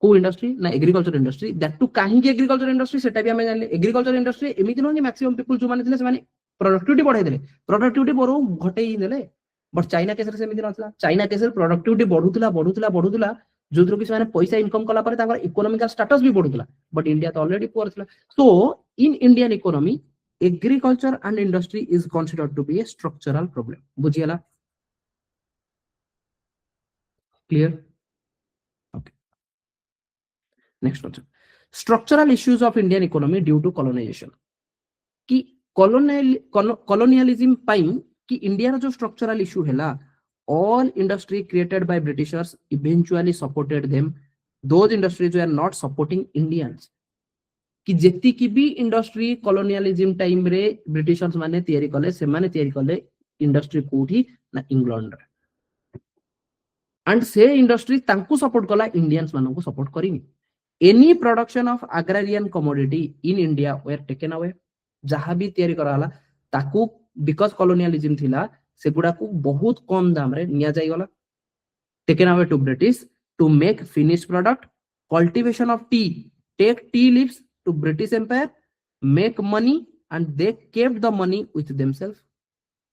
को industry ना agriculture industry that to काहे की agriculture industry सेटा भी हमें जानले agriculture industry एमिति न कि maximum people जो माने थिले से माने प्रोडक्टिविटी बढ़ाई देले प्रोडक्टिविटी बरो घटे ही देले. बट चाइना केस रे सेमिति नथला चाइना केस रे प्रोडक्टिविटी बढ़ुतला जोथरो कि माने पैसा इनकम कला पर ताकर इकोनॉमिकल स्टेटस भी बढ़ुतला. बट इंडिया तो ऑलरेडी पुअर थिला. So in Indian economy agriculture and industry is considered to be a structural problem. बुझियला clear? Okay. Next one. Structural issues of Indian economy due to colonization. कि colonialism पाई कि India जो structural issue हैला all industry created by Britishers eventually supported them. Those industries were not supporting Indians. कि जेति की भी industry colonialism time रे Britishers माने तयारी कले इंडस्ट्री कोठी ना इंग्लैंड रे एंड से इंडस्ट्री तांकू सपोर्ट कला इंडियंस मानन को सपोर्ट करिनी. Any production of agrarian commodity in India were taken away जहां भी तयारी कराला ताकू बिकॉज कॉलोनियलिज्म थिला सेगुडा को बहुत कम दाम रे निया जाई गला taken away to British to make finished product cultivation of tea take tea leaves to British Empire, make money and they kept the money with themselves.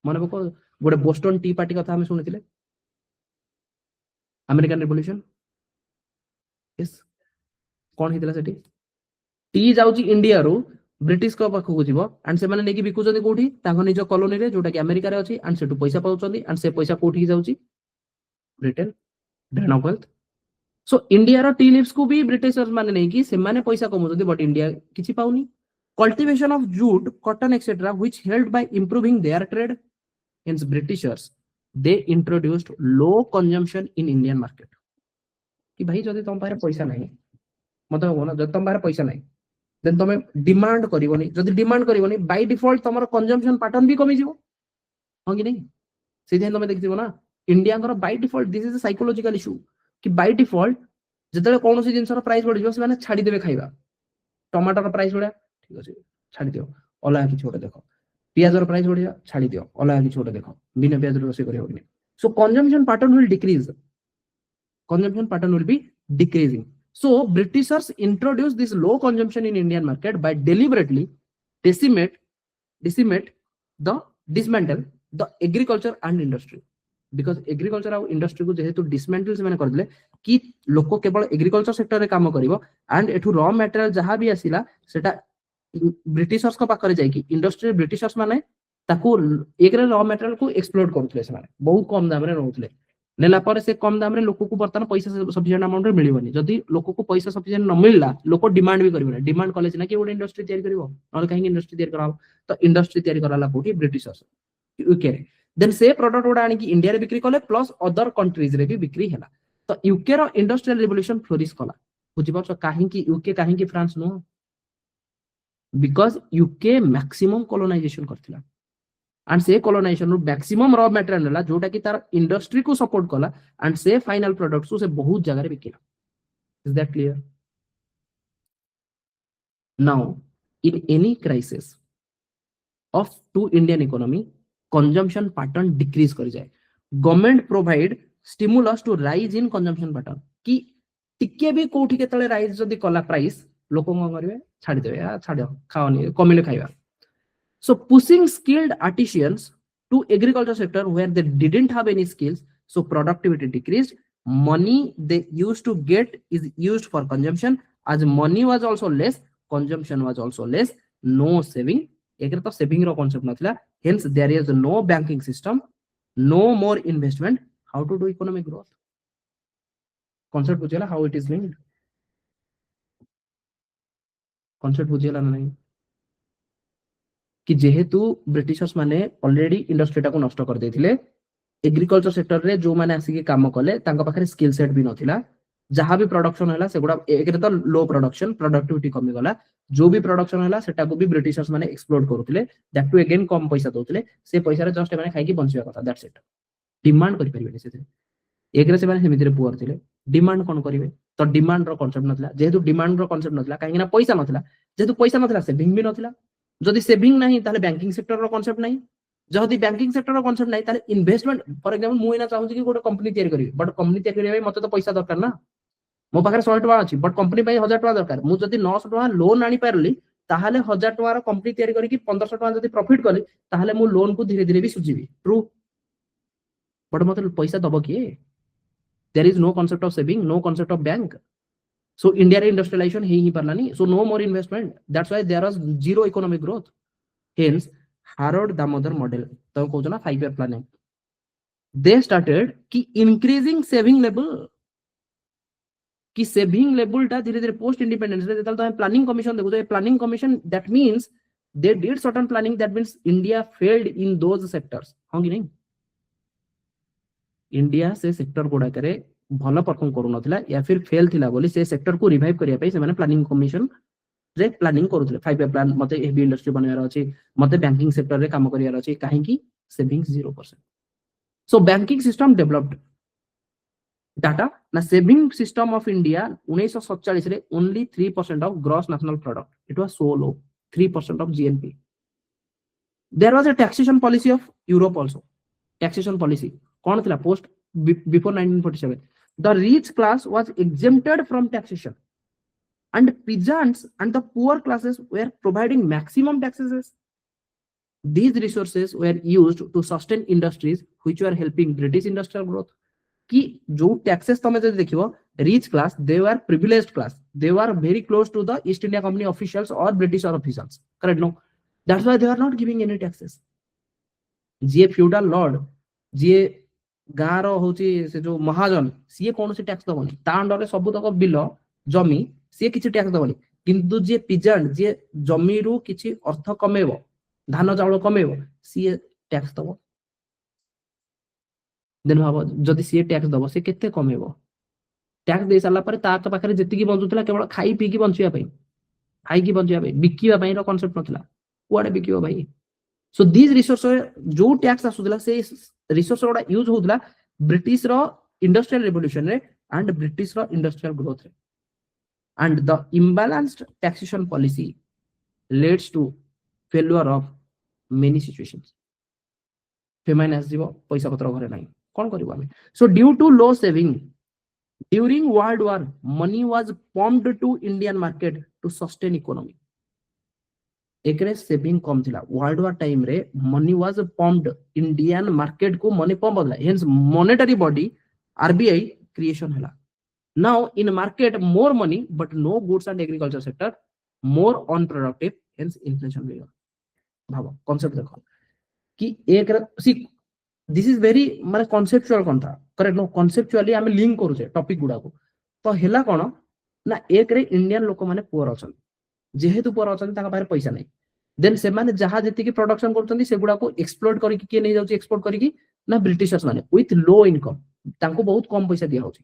माने बको गोटे बोस्टन टी पार्टी कथा हम सुनिथिले अमेरिकन रिवोल्यूशन यस कोन हितला सेठी T जाउची India रो British को पाखु को जीवो and से माने नेकी बिकु जदी कोठी ताको निज कॉलोनी रे जोटा कि अमेरिका रे अछि एंड सेटु पैसा पाउचंदी एंड से पैसा कोठी जाउची Britain drain of wealth. So India रो टी लीव्स को भी ब्रिटिशर्स माने नहीं कि से माने पैसा कमौचंदी बट इंडिया किछि पाउनी. Cultivation of jute cotton etcetera which helped by improving their trade hence Britishers they introduced low consumption in Indian market. कि भाई जदी तुम पारे पैसा नहीं मतलब बोला जदी तुम पारे पैसा नहीं देन तुम डिमांड करिवोनी जदी डिमांड करिवोनी बाय डिफॉल्ट तमरो कंजम्पशन पैटर्न भी कमी जीवो हाँ कि नहीं से तुम देखिथिबो ना India by default this is a psychological issue कि बाय डिफॉल्ट जतले कौन सी जिनसर प्राइस बढ़ जो से छाड़ी देबे खाइबा टमाटर प्राइस बढ़िया ठीक अच्छे छाड़ी दियो अलग किसी गोटे देख पियाजर प्राइस बढ़िया छाड़ी दियो अलग किसी गोटे देख बिना पियाज रोषे कर so consumption pattern will decrease consumption pattern will be decreasing. So Britishers introduced this low consumption in Indian market by deliberately decimate the dismantle the agriculture and industry because agriculture और industry को जेहेतु dismantle से मैंने कर दिले कि लोक केवल agriculture sector रे काम करिवो and एठु raw material जहाँ भी आसिला सेटा ब्रिटिशर्स को पाखरे जाई कि इंडस्ट्री ब्रिटिशर्स माने ताकू एक रे रॉ मटेरियल को एक्सप्लोर करथले से माने बहुत कम दाम रे रहउथले नेला पर से कम दाम रे लोक को बर्तन पैसा सफिशिएंट अमाउंट रे मिलिबनी जदी लोक को पैसा सफिशिएंट न मिलला लोक डिमांड भी करिबो डिमांड कॉलेज ना कि वो इंडस्ट्री तैयारी करिवो और कहीं इंडस्ट्री तैयारी कराओ तो इंडस्ट्री तैयारी कराला कोठी ब्रिटिशर्स यूके रे देन से प्रोडक्ट उडा आनी कि इंडिया रे बिक्री कले प्लस अदर कंट्रीज रे भी बिक्री हैला तो यूके रो इंडस्ट्रियल रिवोल्यूशन फ्लोरिश कला बुझि पाछो काहे कि यूके काहे कि France no because UK maximum colonisation करथिला and से colonization maximum raw material नेला जोटा कि तार इंडस्ट्री को सपोर्ट कला and से फाइनल प्रोडक्ट्स से बहुत जगह रे Bikila is that clear now in any crisis of to Indian economy consumption pattern decrease कर जाए government provide stimulus to rise in consumption pattern कि टिके भी कोठी केतले राइज जदी कला प्राइस लोक को करबे छाडी देबे या छाडियो खाओनी कमिले खाइबा so pushing skilled artisans to agriculture sector where they didn't have any skills so productivity decreased money they used to get is used for consumption as money was also less consumption was also less no saving एकरे तो saving रो concept नथिला hence there is no banking system no more investment how to do economic growth concept बुझेला how it is linked concept बुझेला नहीं कि जेहेतु Britishers माने ऑलरेडी इंडस्ट्री टाको नष्ट कर देथिले एग्रीकल्चर सेक्टर रे जो माने आसी के काम कले तांका पाखरे स्किल सेट भी नथिला जहां भी प्रोडक्शन होला सेगुडा एक रे तो लो प्रोडक्शन प्रोडक्टिविटी कमी गला जो भी प्रोडक्शन होला सेटा को भी ब्रिटिशर्स माने एक्सप्लोर करथिले दैट टू अगेन कम पैसा दोथिले से पैसा रे जस्ट माने खाइ की बंचिया कथा दैट्स इट डिमांड करि परिबे से एक रे से माने सेमिति रे पुअर थिले डिमांड कोन करिवे तो डिमांड रो कांसेप्ट नथिला जेहेतु डिमांड रो कांसेप्ट नथिला काहे ना पैसा नथिला जेहेतु पैसा नथिला सेविंग भी नथिला जदि सेविंग नहीं ताले बैंकिंग सेक्टर रो कांसेप्ट नहीं जदि बैंकिंग सेक्टर रो कांसेप्ट नहीं ताले इन्वेस्टमेंट फॉर एग्जांपल मु एना चाहू कि गोटे कंपनी तयार करिवे बट कंपनी तयार करिवे मते तो पैसा दरकार ना मो पाखरे 100 टका अछि बट कंपनी पय 1000 टका दरकार मु जदि 900 टका लोन आनी पारली ताहाले 1000 टका रो कंपनी तयार करी कि 1500 टका जदि प्रॉफिट कली ताहाले मु लोन को धीरे धीरे भी सुझीबी ट्रू बट मते पैसा दबो कि there is no concept of saving no concept of bank so India industrialization ही parlani so no more investment that's why there was zero economic growth hence Harrod Damodar model तो कहू ना 5 year planning they started कि increasing saving level कि saving level टा धीरे धीरे post independence रे जेतल तो planning commission देखो तो planning commission that means they did certain planning that means India failed in those sectors हां कि नहीं इंडिया से सेक्टर गुडा करे भलो परफॉर्म करू नथिला या फिर फेल थिला बोली से सेक्टर को रिवाइव करिया पई से माने प्लानिंग कमिशन रे प्लानिंग करूथले 5 इयर प्लान मते हेवी इंडस्ट्री बनवार अछि मते बैंकिंग सेक्टर रे काम करियार अछि काहे कि savings 0% so banking system developed डाटा ना सेविंग सिस्टम ऑफ इंडिया 1947 रे only 3% of gross national product it was so low 3% of GNP there was a taxation policy of Europe also taxation policy कोन थिला post before 1947 the rich class was exempted from taxation and peasants and the poor classes were providing maximum taxes these resources were used to sustain industries which were helping British industrial growth कि जो taxes तमे जदि देखिबो rich class they were privileged class they were very close to the East India Company officials or British officials correct no that's why they are not giving any taxes J feudal lord जे गाँव रोचे से जो महाजन सी कौन से tax दबनी ता under sub तक bill जमी सी किसी टैक्स दबनी किंतु जे पिजेंट जे जमी रु किसी अर्थ कमेबो धान चाउल कमेबो सी टैक्स दबो देन भाबो जदि सी टैक्स दबो से केते कमेबो टैक्स दे साला पर ता तो पाखरे जति की बंचुतला केवल खाई पी की बंचिया पई खाई की बंचिया पई बिकिवा पई रो कांसेप्ट नथला कुआडे बिकिबो भाई सो दिस रिसोर्स जो टैक्स आसुला से रिसोर्स गुड़ा यूज होता ब्रिटिश रो इंडस्ट्रियल रिवोल्यूशन रे एंड ब्रिटिश रो इंडस्ट्रियल ग्रोथ रे and the imbalanced taxation policy leads to failure of many situations. Famine आसीबो पैसा पत्र घरे नाही कोन करबो आमे so due to low saving during World War money was pumped to Indian market to sustain economy एकरे सेविंग कम थिला वर्ल्ड वॉर टाइम रे money was pumped Indian market को मनी पंप होला hence monetary body RBI creation हला now in market more money but no goods and agriculture sector more unproductive hence inflation भी भाबो concept देखो कि एक see this is very माने conceptual कोन था करेक्ट नो कॉन्सेप्चुअली हम लिंक करू छे टॉपिक गुडा को तो हेला कोन ना एक रे इंडियन लोक माने पुअर अछन जेहेतु पुअर अछन ताका पारे पैसा नै देन से माने जहा जति की प्रोडक्शन करछन से गुडा को एक्सप्लोइट करी के नै जाउची एक्सपोर्ट करी की ना ब्रिटिशर्स माने विथ लो इनकम तांको बहुत कम पैसा दिया होची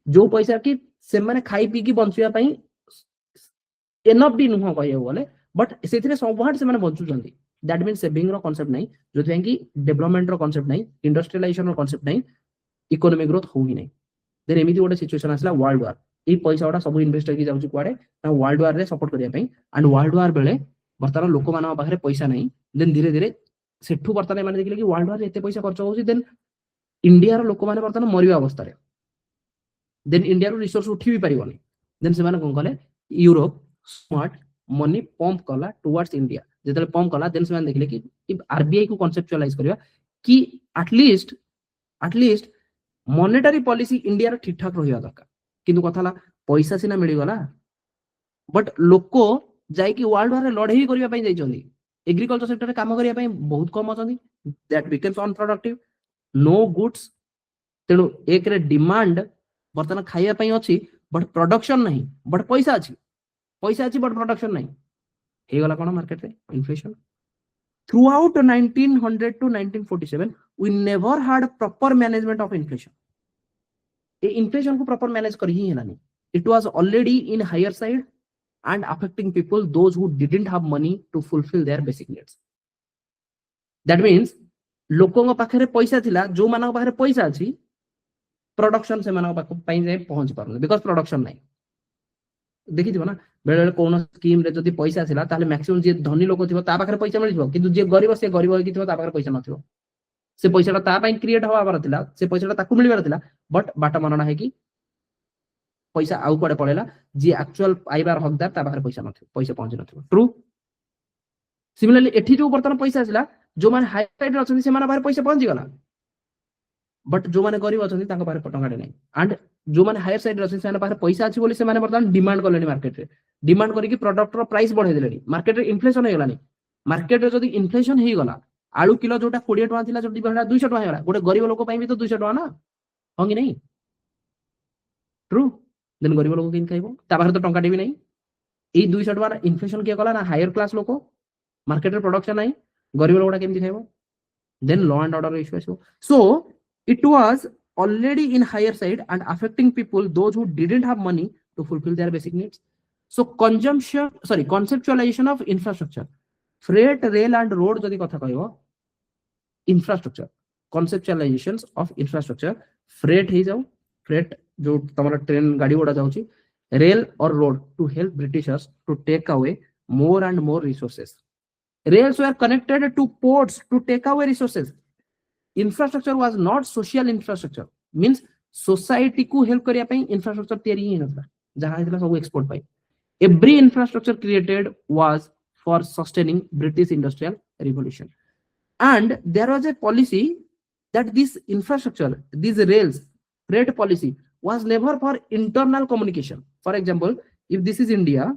जो पैसा की से माने खाई पी की बंचिया पई एनफ भी नुह कहयो बोले बट सेथिरे सबहाट से माने बंचुचंती दैट मींस सेविंग रो कांसेप्ट नै जोथि कि डेवलपमेंट रो कांसेप्ट नै इंडस्ट्रियलाइजेशन रो कांसेप्ट नै इकोनॉमिक ग्रोथ हो ही नै देन एमिति गोटे सिचुएशन आसला वर्ल्ड वार ए पैसा वाला सब इन्वेस्ट की जाउची कुआडे ना वर्ल्ड वार रे सपोर्ट करिया पई एंड वर्ल्ड वार बेले बर्तमान लोक मानव पाखरे पैसा नै देन धीरे धीरे सेठू बर्तमान माने देखिले कि वर्ल्ड वार रे एते पैसा खर्च होउची देन इंडिया रो लोक माने बर्तमान मरिवा अवस्था रे देन इंडिया रो रिसोर्स उठी भी परिबोनी देन से माने कोन कले यूरोप स्मार्ट मनी पंप कला टुवर्ड्स इंडिया जेतले पंप कला देन से माने देखिले कि आरबीआई को कॉन्सेप्चुअलाइज करिया कि एटलीस्ट मॉनेटरी पॉलिसी इंडिया रो ठीक ठाक रहिया दरकार किंतु कथाला पैसा सिना मिली गला बट लोको जाय कि वर्ल्ड वार रे लड़ाई करिया पई जाइछोंदी एग्रीकल्चर सेक्टर रे काम करिया पई बहुत कम अछोंदी that becomes unproductive no goods तेनु एक रे डिमांड बर्तन खाइया पई अछि बट प्रोडक्शन नहीं बट पैसा अछि बट प्रोडक्शन नहीं हे गला कोन मार्केट रे inflation throughout 1900 to 1947 we never had proper management of inflation ए इन्फ्लेशन को प्रॉपर मैनेज कर ही हेलानी it was already in higher side and affecting people those who didn't have money to fulfill their basic needs that means लोकों पाखरे पैसा थिला जो मानक पाखरे पैसा अछि प्रोडक्शन से मानक पाख पई जाय पहुंच पारन बिकॉज़ प्रोडक्शन नाही देखि दिबो ना बेले बेले कोन स्कीम रे जदी पैसा थिला ताले मैक्सिमम जे धनी लोक थिबो ता पाखरे पैसा मिल जिवो किंतु जे गरीब से गरीब होई थिबो ता पाखरे पैसा नथिबो से पैसाटा ता पई क्रिएट होवा बार थिला से पैसाटा ताकू मिलबार थिला बट बाटा मनना है कि पैसा आउ पड़े पड़ेला जी एक्चुअल पाइबार हकदार ता पाखरे पैसा नथिबो पैसा पहुंच नथिबो ट्रू सिमिलरली एठी जो बर्तन पैसा आसिला जो माने हाई साइड रे अछन से माने पाखरे पैसा पहुंच गला बट जो माने गरीब अछन तांका पाखरे टंगाडे नै एंड जो माने हायर साइड रे अछन से माने पाखरे पैसा अछि बोली से माने बर्तन डिमांड करलेनी मार्केट रे डिमांड करी कि प्रोडक्ट रो प्राइस बढ़ाई देलेनी मार्केट रे इन्फ्लेशन हे गलानी मार्केट रे जदी इन्फ्लेशन हे गला आलू किलो जोटा 20 टका थिला जदी बेहडा 200 टका हे गला गोटे गरीब लोक पई भी तो 200 टका ना होंगी नहीं ट्रू देन गरीब लोक किन खाइबो ता पाखरे तो टंका देबी नहीं ए 200 टका इन्फ्लेशन के गला ना हायर क्लास लोक मार्केट रे प्रोडक्शन नाही गरीब लोकटा केमति खाइबो then law and order issue आसो so it was already in higher side and affecting people those who didn't have money to fulfill their basic needs so conceptualization of infrastructure freight rail and road jodi kotha kahibo infrastructure conceptualizations of infrastructure freight he जाऊ freight जो तमरा train गाड़ी गोडा जाउची rail or road to help britishers to take away more and more resources rails were connected to ports to take away resources infrastructure was not social infrastructure means society को help करिया पई infrastructure तयारी ही नथला जहां हितला सब export pi every infrastructure created was for sustaining British industrial revolution and there was a policy that this infrastructure these rails freight policy was never for internal communication for example if this is India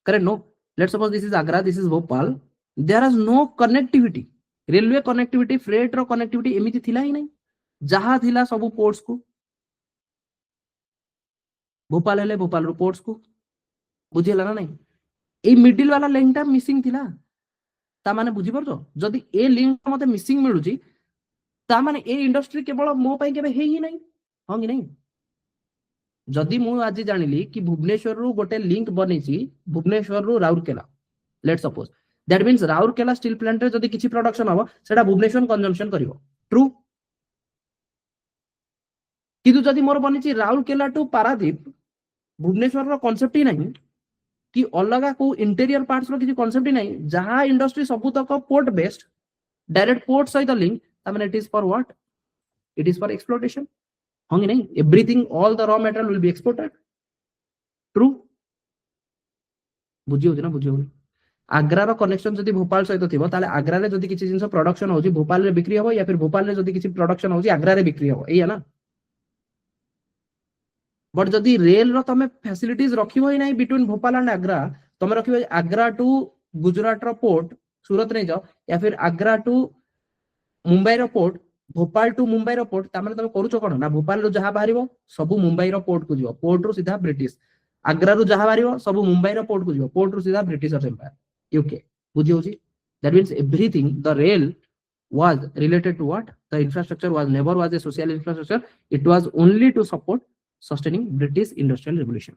correct no let's suppose this is Agra this is Bhopal there is no connectivity railway connectivity freight ro connectivity एमिति थिला ही नहीं जहां थिला सब ports को भोपाल हेले भोपाल रो ports को बुझिला ना नहीं ए मिडिल वाला लिंक ता मिसिंग थिला ता माने बुझि परछो जदी ए लिंक मते मिसिंग मिलुची ता माने ए इंडस्ट्री केवल मो पई केबे हे ही नहीं होंगी नहीं जदि मु आज जानिली कि भुवनेश्वर रु गोटे लिंक बनेछि भुवनेश्वर रु Rourkela let's suppose that means Rourkela steel plant रे जदि किछि प्रोडक्शन हबो सेटा भुवनेश्वर कंजम्पशन करिवो ट्रू किंतु जदि मोर बनेछि राउरकेला टू पारादीप भुवनेश्वर रो कांसेप्ट ही नहीं कि अलगा को इंटीरियर पार्ट्स रो किछि कांसेप्ट ही नहीं जहां इंडस्ट्री सब तक पोर्ट बेस्ड डायरेक्ट पोर्ट सहित लिंक तामें it is for what it is for exploitation होंगे नहीं everything all the raw material will be exported true बुझी होछि ना बुझी होछि आग्रा रो कनेक्शन जदि भोपाल सहित थिबो ताले आग्रा रे जदि किछि जिंस प्रोडक्शन होछि भोपाल रे बिक्री हबो या फिर भोपाल रे जदि किछि प्रोडक्शन होछि आग्रा रे बिक्री हबो एया ना बट जदि रेल रो तमे फैसिलिटीज रखिबो ही नहीं बिटवीन भोपाल एंड आग्रा तमे रखिबो आग्रा टू गुजरात रो पोर्ट सूरत नहीं जाओ या फिर आग्रा टू मुंबई रो पोर्ट भोपाल टू मुंबई रो पोर्ट तामने तमे करूचो कोन ना भोपाल रो जहां बाहरिबो सब मुंबई रो पोर्ट को जिवो पोर्ट रो सीधा ब्रिटिश आग्रा रो जहां बाहरिबो सब मुंबई रो पोर्ट को जिवो पोर्ट रो सीधा ब्रिटिश एम्पायर यूके बुझी होची that means everything the rail was related to what the infrastructure was never was a social infrastructure it was only to support sustaining British industrial revolution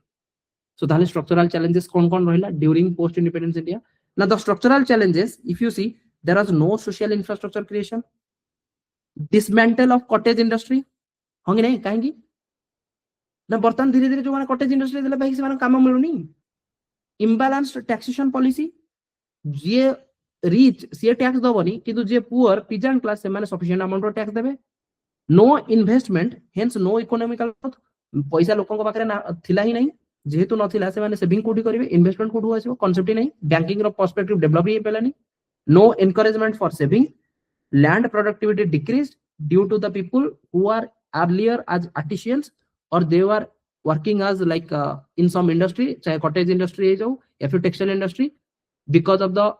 so the structural challenges kon rahila during post independence India now the structural challenges if you see there was no social infrastructure creation dismantle of cottage industry hongi nahi kahingi na bartan dhire dhire jo mane cottage industry dele bhai se mane काम मिलुनी imbalanced taxation policy जे rich सी tax दबनी किंतु जे poor पिजन class से माने सफिशिएंट अमाउंट रो टैक्स देबे no investment hence no economical growth पैसा लोकन को पाखरे थिला ही नहीं जेहेतु नथिला से माने सेविंग कोठी करिवे इन्वेस्टमेंट कोठु आसीबो कांसेप्ट ही नहीं बैंकिंग रो पर्सपेक्टिव डेवलप ही पेलानी no encouragement for saving land productivity decreased due to the people who are earlier as artisans और they are working as like in some industry चाहे कॉटेज इंडस्ट्री हो या फिर textile industry because of the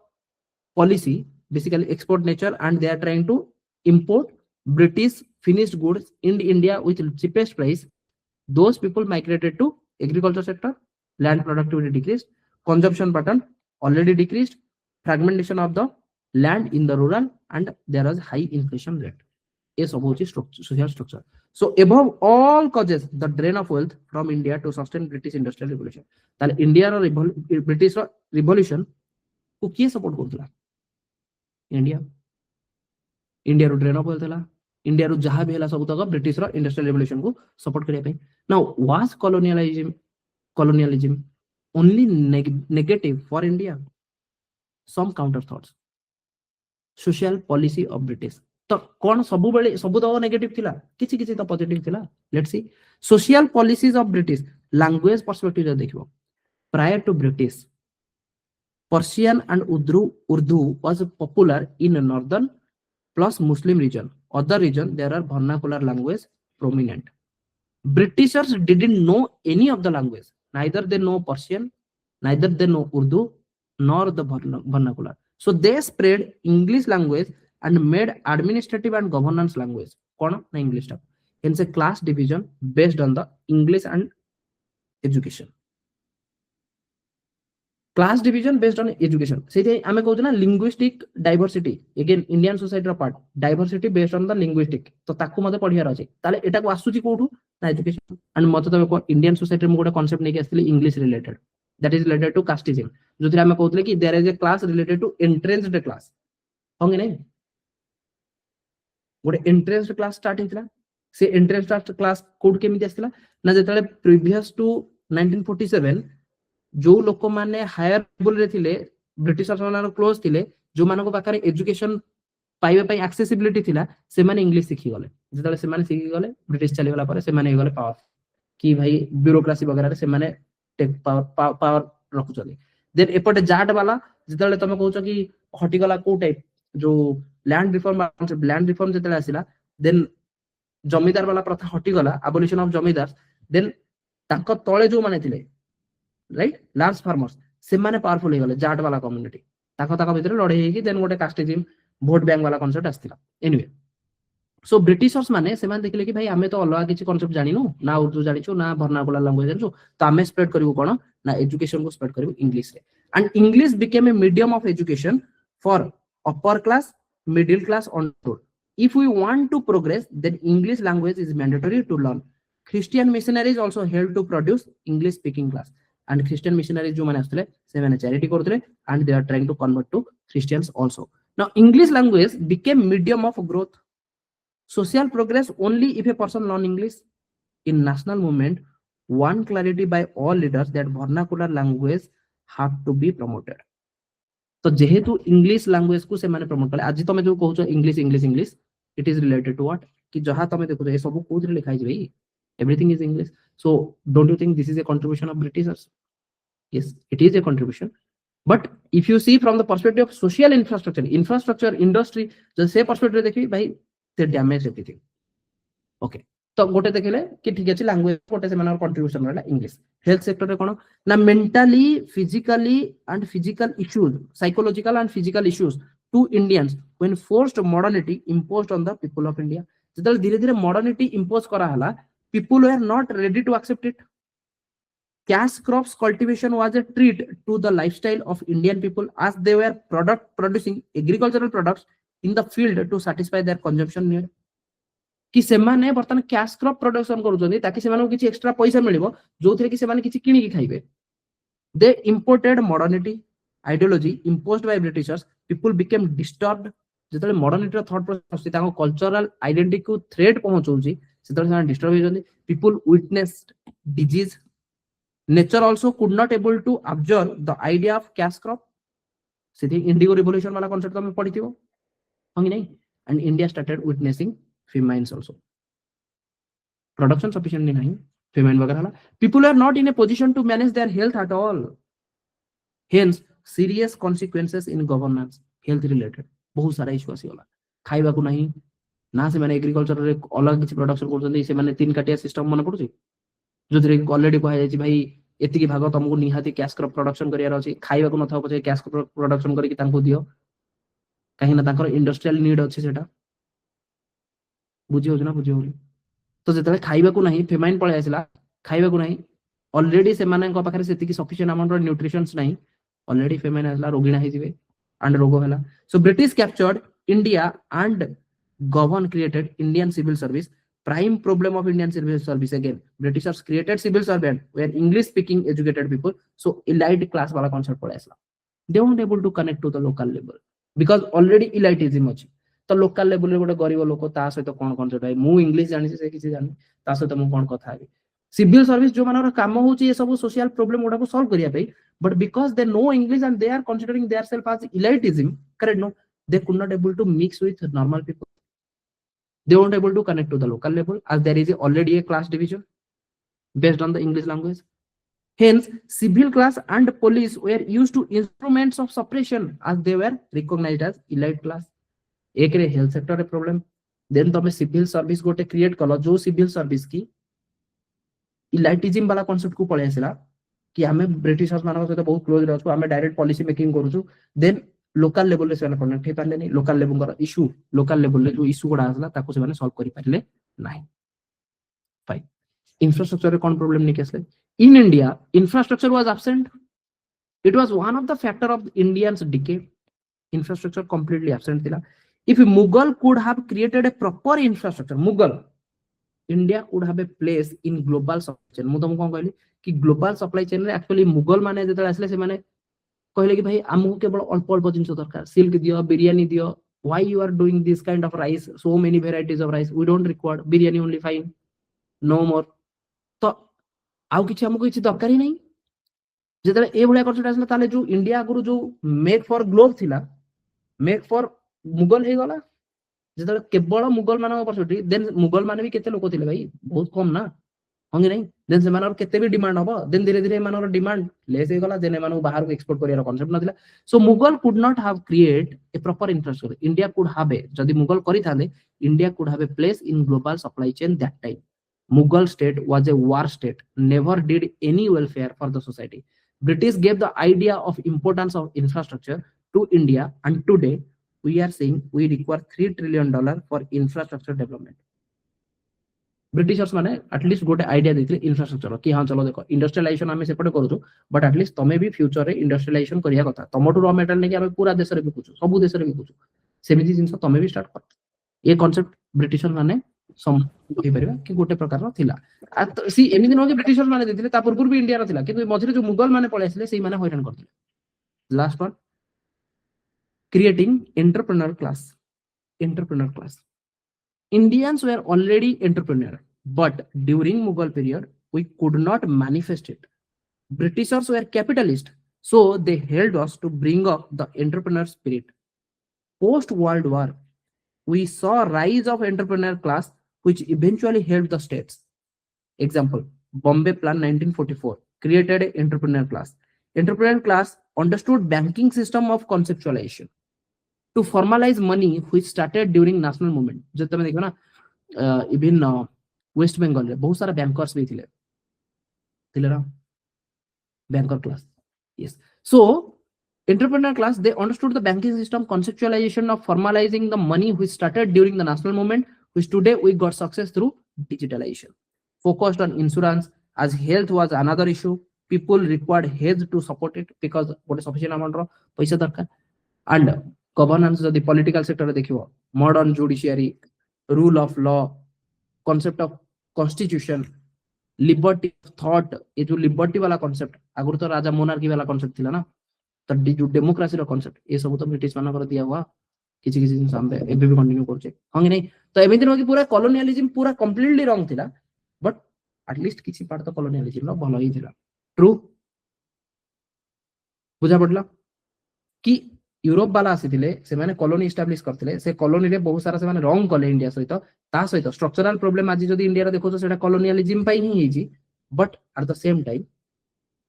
policy basically export nature and they are trying to import British finished goods in India with cheapest price those people migrated to agriculture sector land productivity decreased consumption pattern already decreased fragmentation of the land in the rural and there was high inflation rate a सब होची social structure so above all causes the drain of wealth from India to sustain British industrial revolution ताले India रो British रो revolution को किए support करथला India India रो drain of होलथला India रो जहां भी हला सब तक ब्रिटिश रो इंडस्ट्रियल रिवोल्यूशन को सपोर्ट करिया पे now was colonialism only negative for India some counter thoughts social policy of British तो कोन सब बेले सब तो नेगेटिव थिला किछि किछि तो पॉजिटिव थिला let's see social policies of British language perspective जो देखिबो prior to British Persian and Urdu was popular in northern plus Muslim region. Other region there are vernacular language prominent. Britishers didn't know any of the language. Neither they know Persian, neither they know Urdu, nor the vernacular. So they spread English language and made administrative and governance language. Kona na English type. Hence a class division based on the English and education. Class division based on education से आमे कहू ना linguistic diversity again Indian society रो part diversity based on the linguistic तो ताकू मते पढियार अछि ताले एटा को आसुची कोठू ना एजुकेशन एंड मते तो इंडियन सोसाइटी में गोटे कांसेप्ट नै के आस्थिले English related that is related to casteism जोथि आमे कहउतले कि there is a class related to entrenched class होंगे नै गोटे एंट्रेंस्ड क्लास स्टार्ट हितला से एंट्रेंस्ड क्लास कोड केमिति आस्थिला ना जेतले प्रीवियस टू 1947 जो लोक माने हायर लेवल रे थिले ब्रिटिश शासन क्लोज थिले जो मानको पाखरे एजुकेशन पाइबे पई एक्सेसिबिलिटी थिला से माने इंग्लिश सिखि गले जेतले से माने सिखि गले ब्रिटिश चली गला पर से माने गले पावर कि भाई ब्यूरोक्रेसी वगैरह रे से माने टेक पावर रखु चले देन एपटे जाट वाला जेतले तमे कहउछ कि हटि गला को टाइप जो लैंड रिफॉर्म जेतले आसिला देन जमीदार वाला प्रथा हटि गला एबोलिशन ऑफ जमीदार देन ताको तळे जो माने थिले राइट लार्ज फार्मर्स से माने पावरफुल हो गले जाट वाला कम्युनिटी ताको ताको भीतर लड़े हे कि देन गोटे कास्टिज्म वोट बैंक वाला कांसेप्ट आस्थिला एनीवे सो ब्रिटिशर्स माने से माने देखले कि भाई हमें तो अलग किछि कांसेप्ट जानिनु ना उर्दू जानिछु ना वर्नाकुलर लैंग्वेज जानिछु तो हमें स्प्रेड करिवो कोन ना एजुकेशन को स्प्रेड करिवो इंग्लिश रे and English became a medium of education for upper class middle class on to if we want to progress then English language is mandatory to learn Christian missionaries also helped to produce English speaking class, and Christian missionaries जो माने आसुले से माने charity करथले and they are trying to convert to Christians also. Now English language became medium of growth. Social progress only if a person learn English. In national movement, one clarity by all leaders that vernacular language have to be promoted. तो जेहेतु English language को से माने promote कले आज तमे जो कहउछ English English English it is related to what कि जहां तमे देखो ए सब कोद रे लिखाइ भाई everything is English so don't you think this is a contribution of Britishers yes it is a contribution but if you see from the perspective of social infrastructure industry जो से perspective देखि भाई they damage everything okay तो गोटे देखले कि ठीक अछि लैंग्वेज गोटे से मानर कंट्रीब्यूशन रहला इंग्लिश हेल्थ सेक्टर रे कोन ना mentally physically and physical issues psychological and physical issues to Indians when forced modernity imposed on the people of India जतल धीरे धीरे मॉडर्निटी इंपोज करा हला people were not ready to accept it caste crops cultivation was a treat to the lifestyle of Indian people as they were producing agricultural products in the field to satisfy their consumption need कि सेमाने बर्तन cash crop production करूछन ताकि सेमानो किछि extra पैसा मिलिबो जोथरे कि सेमाने किछि किनि कि खाइबे दे imported modernity ideology imposed by Britishers people became disturbed जेतले मॉडर्निटी रो थॉट प्रोसेस ताको कल्चरल आइडेंटिटी को थ्रेट पहुंचौची सेतले सेमाने डिस्टर्ब हो जंदी people witnessed disease nature also could not able to absorb the idea of cash crop Siddhi Indigo revolution वाला कांसेप्ट तो मैं पढ़ी थी वो होंगी नहीं and India started witnessing famines also production sufficiently नहीं famine वगैरह ला people are not in a position to manage their health at all hence serious consequences in governance health related बहुत सारा इशू आसी होला खाइबा को नहीं ना से माने एग्रीकल्चर रे अलग किछि प्रोडक्शन करछन से माने तीन काटिया सिस्टम मन पड़ुछि जो रे ऑलरेडी कहै जाय भाई एतिकी भाग तुमको निहाती कैश क्रॉप प्रोडक्शन करियार अछि खाइबा को नथाव पछे कैश क्रॉप प्रोडक्शन करी कि तांको दियो काहे ना तांकर इंडस्ट्रियल नीड अछि सेटा बुझियो ना बुझियो तो जेतले खाइबा को नहीं फेमाइन पळे आसिला खाइबा को नहीं ऑलरेडी से माने को पाखरे सेतिकी सफिशिएंट अमाउंट ऑफ न्यूट्रिशंस नहीं ऑलरेडी फेमाइन आसिला रोगिणा हे जिवे एंड रोग होला so British captured India and govern created Indian civil service prime problem of Indian civil service again Britishers created civil servant where English speaking educated people so elite class wala concept pade asla they weren't able to connect to the local level because already elitism अछि तो local level रे गोटे गरीब लोक ता सहित कोन concept है मु इंग्लिश जानि से किछि जानि ता सहित मु कोन कथा है सिविल सर्विस जो मानर काम होची ये सब सोशल प्रॉब्लम गोटा को सॉल्व करिया पे but because they know English and they are considering theirself as elitism correct no they could not able to mix with normal people they weren't able to connect to the local level as there is already a class division based on the English language hence civil class and police were used to instruments of suppression as they were recognized as elite class एक रे health sector रे problem then तमे civil service गोटे create कलो जो civil service की इलाइटिज्म वाला concept को पळे आसिला कि हमें ब्रिटिशर्स मानक सहित बहुत क्लोज रहछु हमें डायरेक्ट पॉलिसी मेकिंग करूछु देन लोकल लेवल रे सेना कनेक्ट हे पारले नै लोकल लेवल कर इशू लोकल लेवल रे जो इशू गोडा आसला ताको से माने सॉल्व करि पारले नाही फाइन इंफ्रास्ट्रक्चर रे कोन प्रॉब्लम नि केसले in India infrastructure was absent it was one of the factor of Indians decay infrastructure completely absent थिला if Mughal could have created a proper infrastructure Mughal India could have a place in global supply chain मु तुमको कोन कहली कि global supply chain रे actually Mughal माने जेतले आसले से माने कहले कि भाई हमहु केवल अल्प अल्प जिंस दरकार सिल्क दियो बिरयानी दियो why you are doing this kind of rice so many varieties of rice we don't require biryani only fine no more तो आउ किछि हमहु किछि दरकार ही नहीं जेतले ए भलिया कॉन्सेप्ट आसला ताले जो इंडिया गुरु जो मेक फॉर ग्लोब थिला मेक फॉर मुगल हे गला जेतले केवल मुगल मानक परसेंट देन मुगल माने भी केते लोक थिले भाई बहुत कम ना होंगे नहीं देन से मानर केते भी डिमांड हबो देन धीरे धीरे मानर डिमांड लेस हे गला देन मानू बाहर को एक्सपोर्ट करियार कांसेप्ट नथिला so Mughal could not have create a proper infrastructure India could have a जदी मुगल करि थाले India could have a place in global supply chain that time Mughal state was a war state never did any welfare for the society British gave the idea of importance of infrastructure to India and today we are saying we require $3 trillion for infrastructure development Britishers माने at least गोटे idea देथिले infrastructure कि हां चलो देखो industrialisation हमें सेपटे करूछु but at least तमे भी फ्यूचर रे इंडस्ट्रियलाइजेशन करिया कथा तमटु रॉ मेटेरियल ने कि हमें पूरा देश रे बिकुछु सब देश रे बिकुछु सेमिति जिंस तमे भी स्टार्ट कर ये कांसेप्ट ब्रिटिशर माने କହିପାରିବା कि गोटे प्रकार थिला सी एमिति न कि ब्रिटिशर्स माने देथिले ता पूर्व भी इंडिया रा थिला किंतु मझिरे जो मुगल माने पळे आसिले सेई माने हैरान करथिले last one creating entrepreneur class Indians were already entrepreneur but during Mughal period we could not manifest it Britishers were capitalist so they helped us to bring up the entrepreneur spirit post world war we saw rise of entrepreneur class which eventually helped the states example Bombay plan 1944 created an entrepreneur class understood banking system of conceptualization to formalize money which started during national movement जब तमे देखो ना even waste Bengal रे बहुत सारा bankers भी थिले ना banker class yes so entrepreneur class they understood the banking system conceptualization of formalizing the money which started during the national movement which today we got success through digitalization focused on insurance as health was another issue people required health to support it because what sufficient amount of paisa darkar and governance of the political sector देखियो modern judiciary rule of law concept of constitution liberty thought ये जो liberty वाला concept आगुर तो राजा monarchy वाला concept थिला ना तो जो डेमोक्रेसी रो कांसेप्ट ये सब तो ब्रिटिश मानक कर दिया हुआ किछि किछि जिंस हमबे एबे भी कंटिन्यू करछे हां नहीं तो एमिति न कि पूरा कॉलोनियलिज्म पूरा कंप्लीटली रॉन्ग थिला बट एटलीस्ट किछि पार्ट तो कॉलोनियलिज्म रो भलो ही थिला ट्रू बुझा पड़ला कि यूरोप वाला आसीथिले से माने कॉलोनी एस्टैब्लिश करथिले से कॉलोनी रे बहुत सारा से माने रॉन्ग कले इंडिया सहित ता सहित स्ट्रक्चरल प्रॉब्लम आज जदी इंडिया रे देखो तो सेटा कॉलोनियलिज्म पाई ही हेजी but at the same time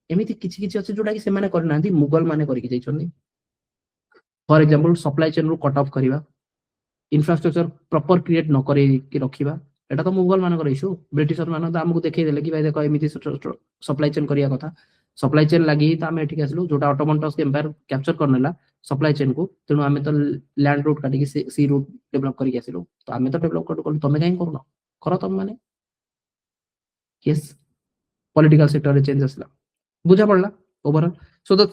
एमिति किछि किछि अछि जोडा कि से माने करनांती मुगल माने करि जाइछन्नी फॉर एग्जांपल सप्लाई चेन रो कट ऑफ करिवा इंफ्रास्ट्रक्चर प्रॉपर क्रिएट न करि कि रखिबा एटा तो मुगल मानकर इशू ब्रिटिशर मान तो हमको देखै देले कि भाई देखो एमिति सप्लाई चेन करिया कथा सप्लाई चेन लागि त आमे ठीक आसलु जोटा ऑटोमन टस्क एम्पायर कैप्चर करनेला सप्लाई चेन को तेनु आमे तो लैंड रूट काटी सी रूट डेवलप करि आसलु तो आमे तो डेवलप कर तमे काई करनो करो तम माने यस पॉलिटिकल सेक्टर रे चेंज आसला बुझा पड़ला overall so the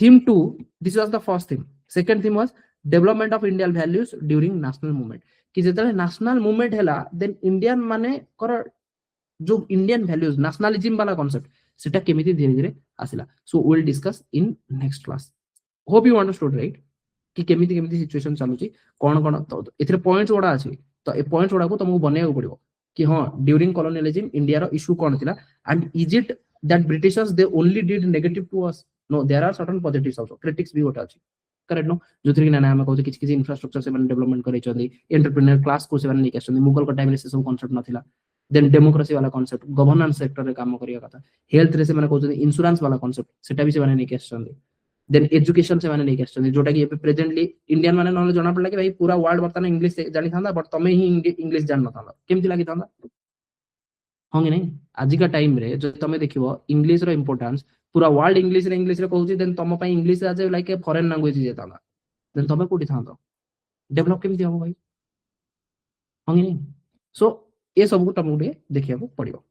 theme 2 this was the first theme second theme was development of Indian values during national movement कि जेतले नेशनल मूवमेंट हैला देन इंडियन माने कर जो इंडियन वैल्यूज नेशनलिज्म वाला कांसेप्ट सेटा केमिति धीरे धीरे आसिला so we will discuss in next class hope you understood right कि केमिति केमिति सिचुएशन चालुची कोन कोन तो एथरे पॉइंट्स ओडा अछि तो ए पॉइंट्स ओडा को तुमको बनेया पड़िबो कि हां ड्यूरिंग कॉलोनियलिज्म इंडिया रो इशू कोन थिला and is it that Britishers they only did negative to us no there are certain positives also critics भी होता अछि करेक्ट नो जोथि कि ना हम कहू कि किछि इंफ्रास्ट्रक्चर से माने डेवलपमेंट करै छथि एंटरप्रेन्योर क्लास को से माने निके छथि मुगल को टाइम रे से सब कांसेप्ट नथिला देन डेमोक्रेसी वाला कांसेप्ट गवर्नेंस सेक्टर रे काम करिया कथा हेल्थ रे से माने कहू इंश्योरेंस वाला कांसेप्ट सेटा भी से माने निके छथि देन एजुकेशन से माने निके छथि जोटा कि प्रेजेंटली इंडियन माने नले जणा पड़ला कि भाई पूरा वर्ल्ड बर्तन इंग्लिश जानि थांदा बट तमे ही इंग्लिश जान न थांदा केमति लागि थांदा हां कि नहीं आज का टाइम रे जो तमे देखिबो इंग्लिश रो इंपोर्टेंस पूरा वर्ल्ड इंग्लिश रे कहू देन तम पई इंग्लिश आज लाइक ए फॉरेन लैंग्वेज जे थांदा देन तमे कोठी थांदा डेवलप केमति हो भाई हां कि नहीं सो ये सब को तुमको देखिया को पड़ियो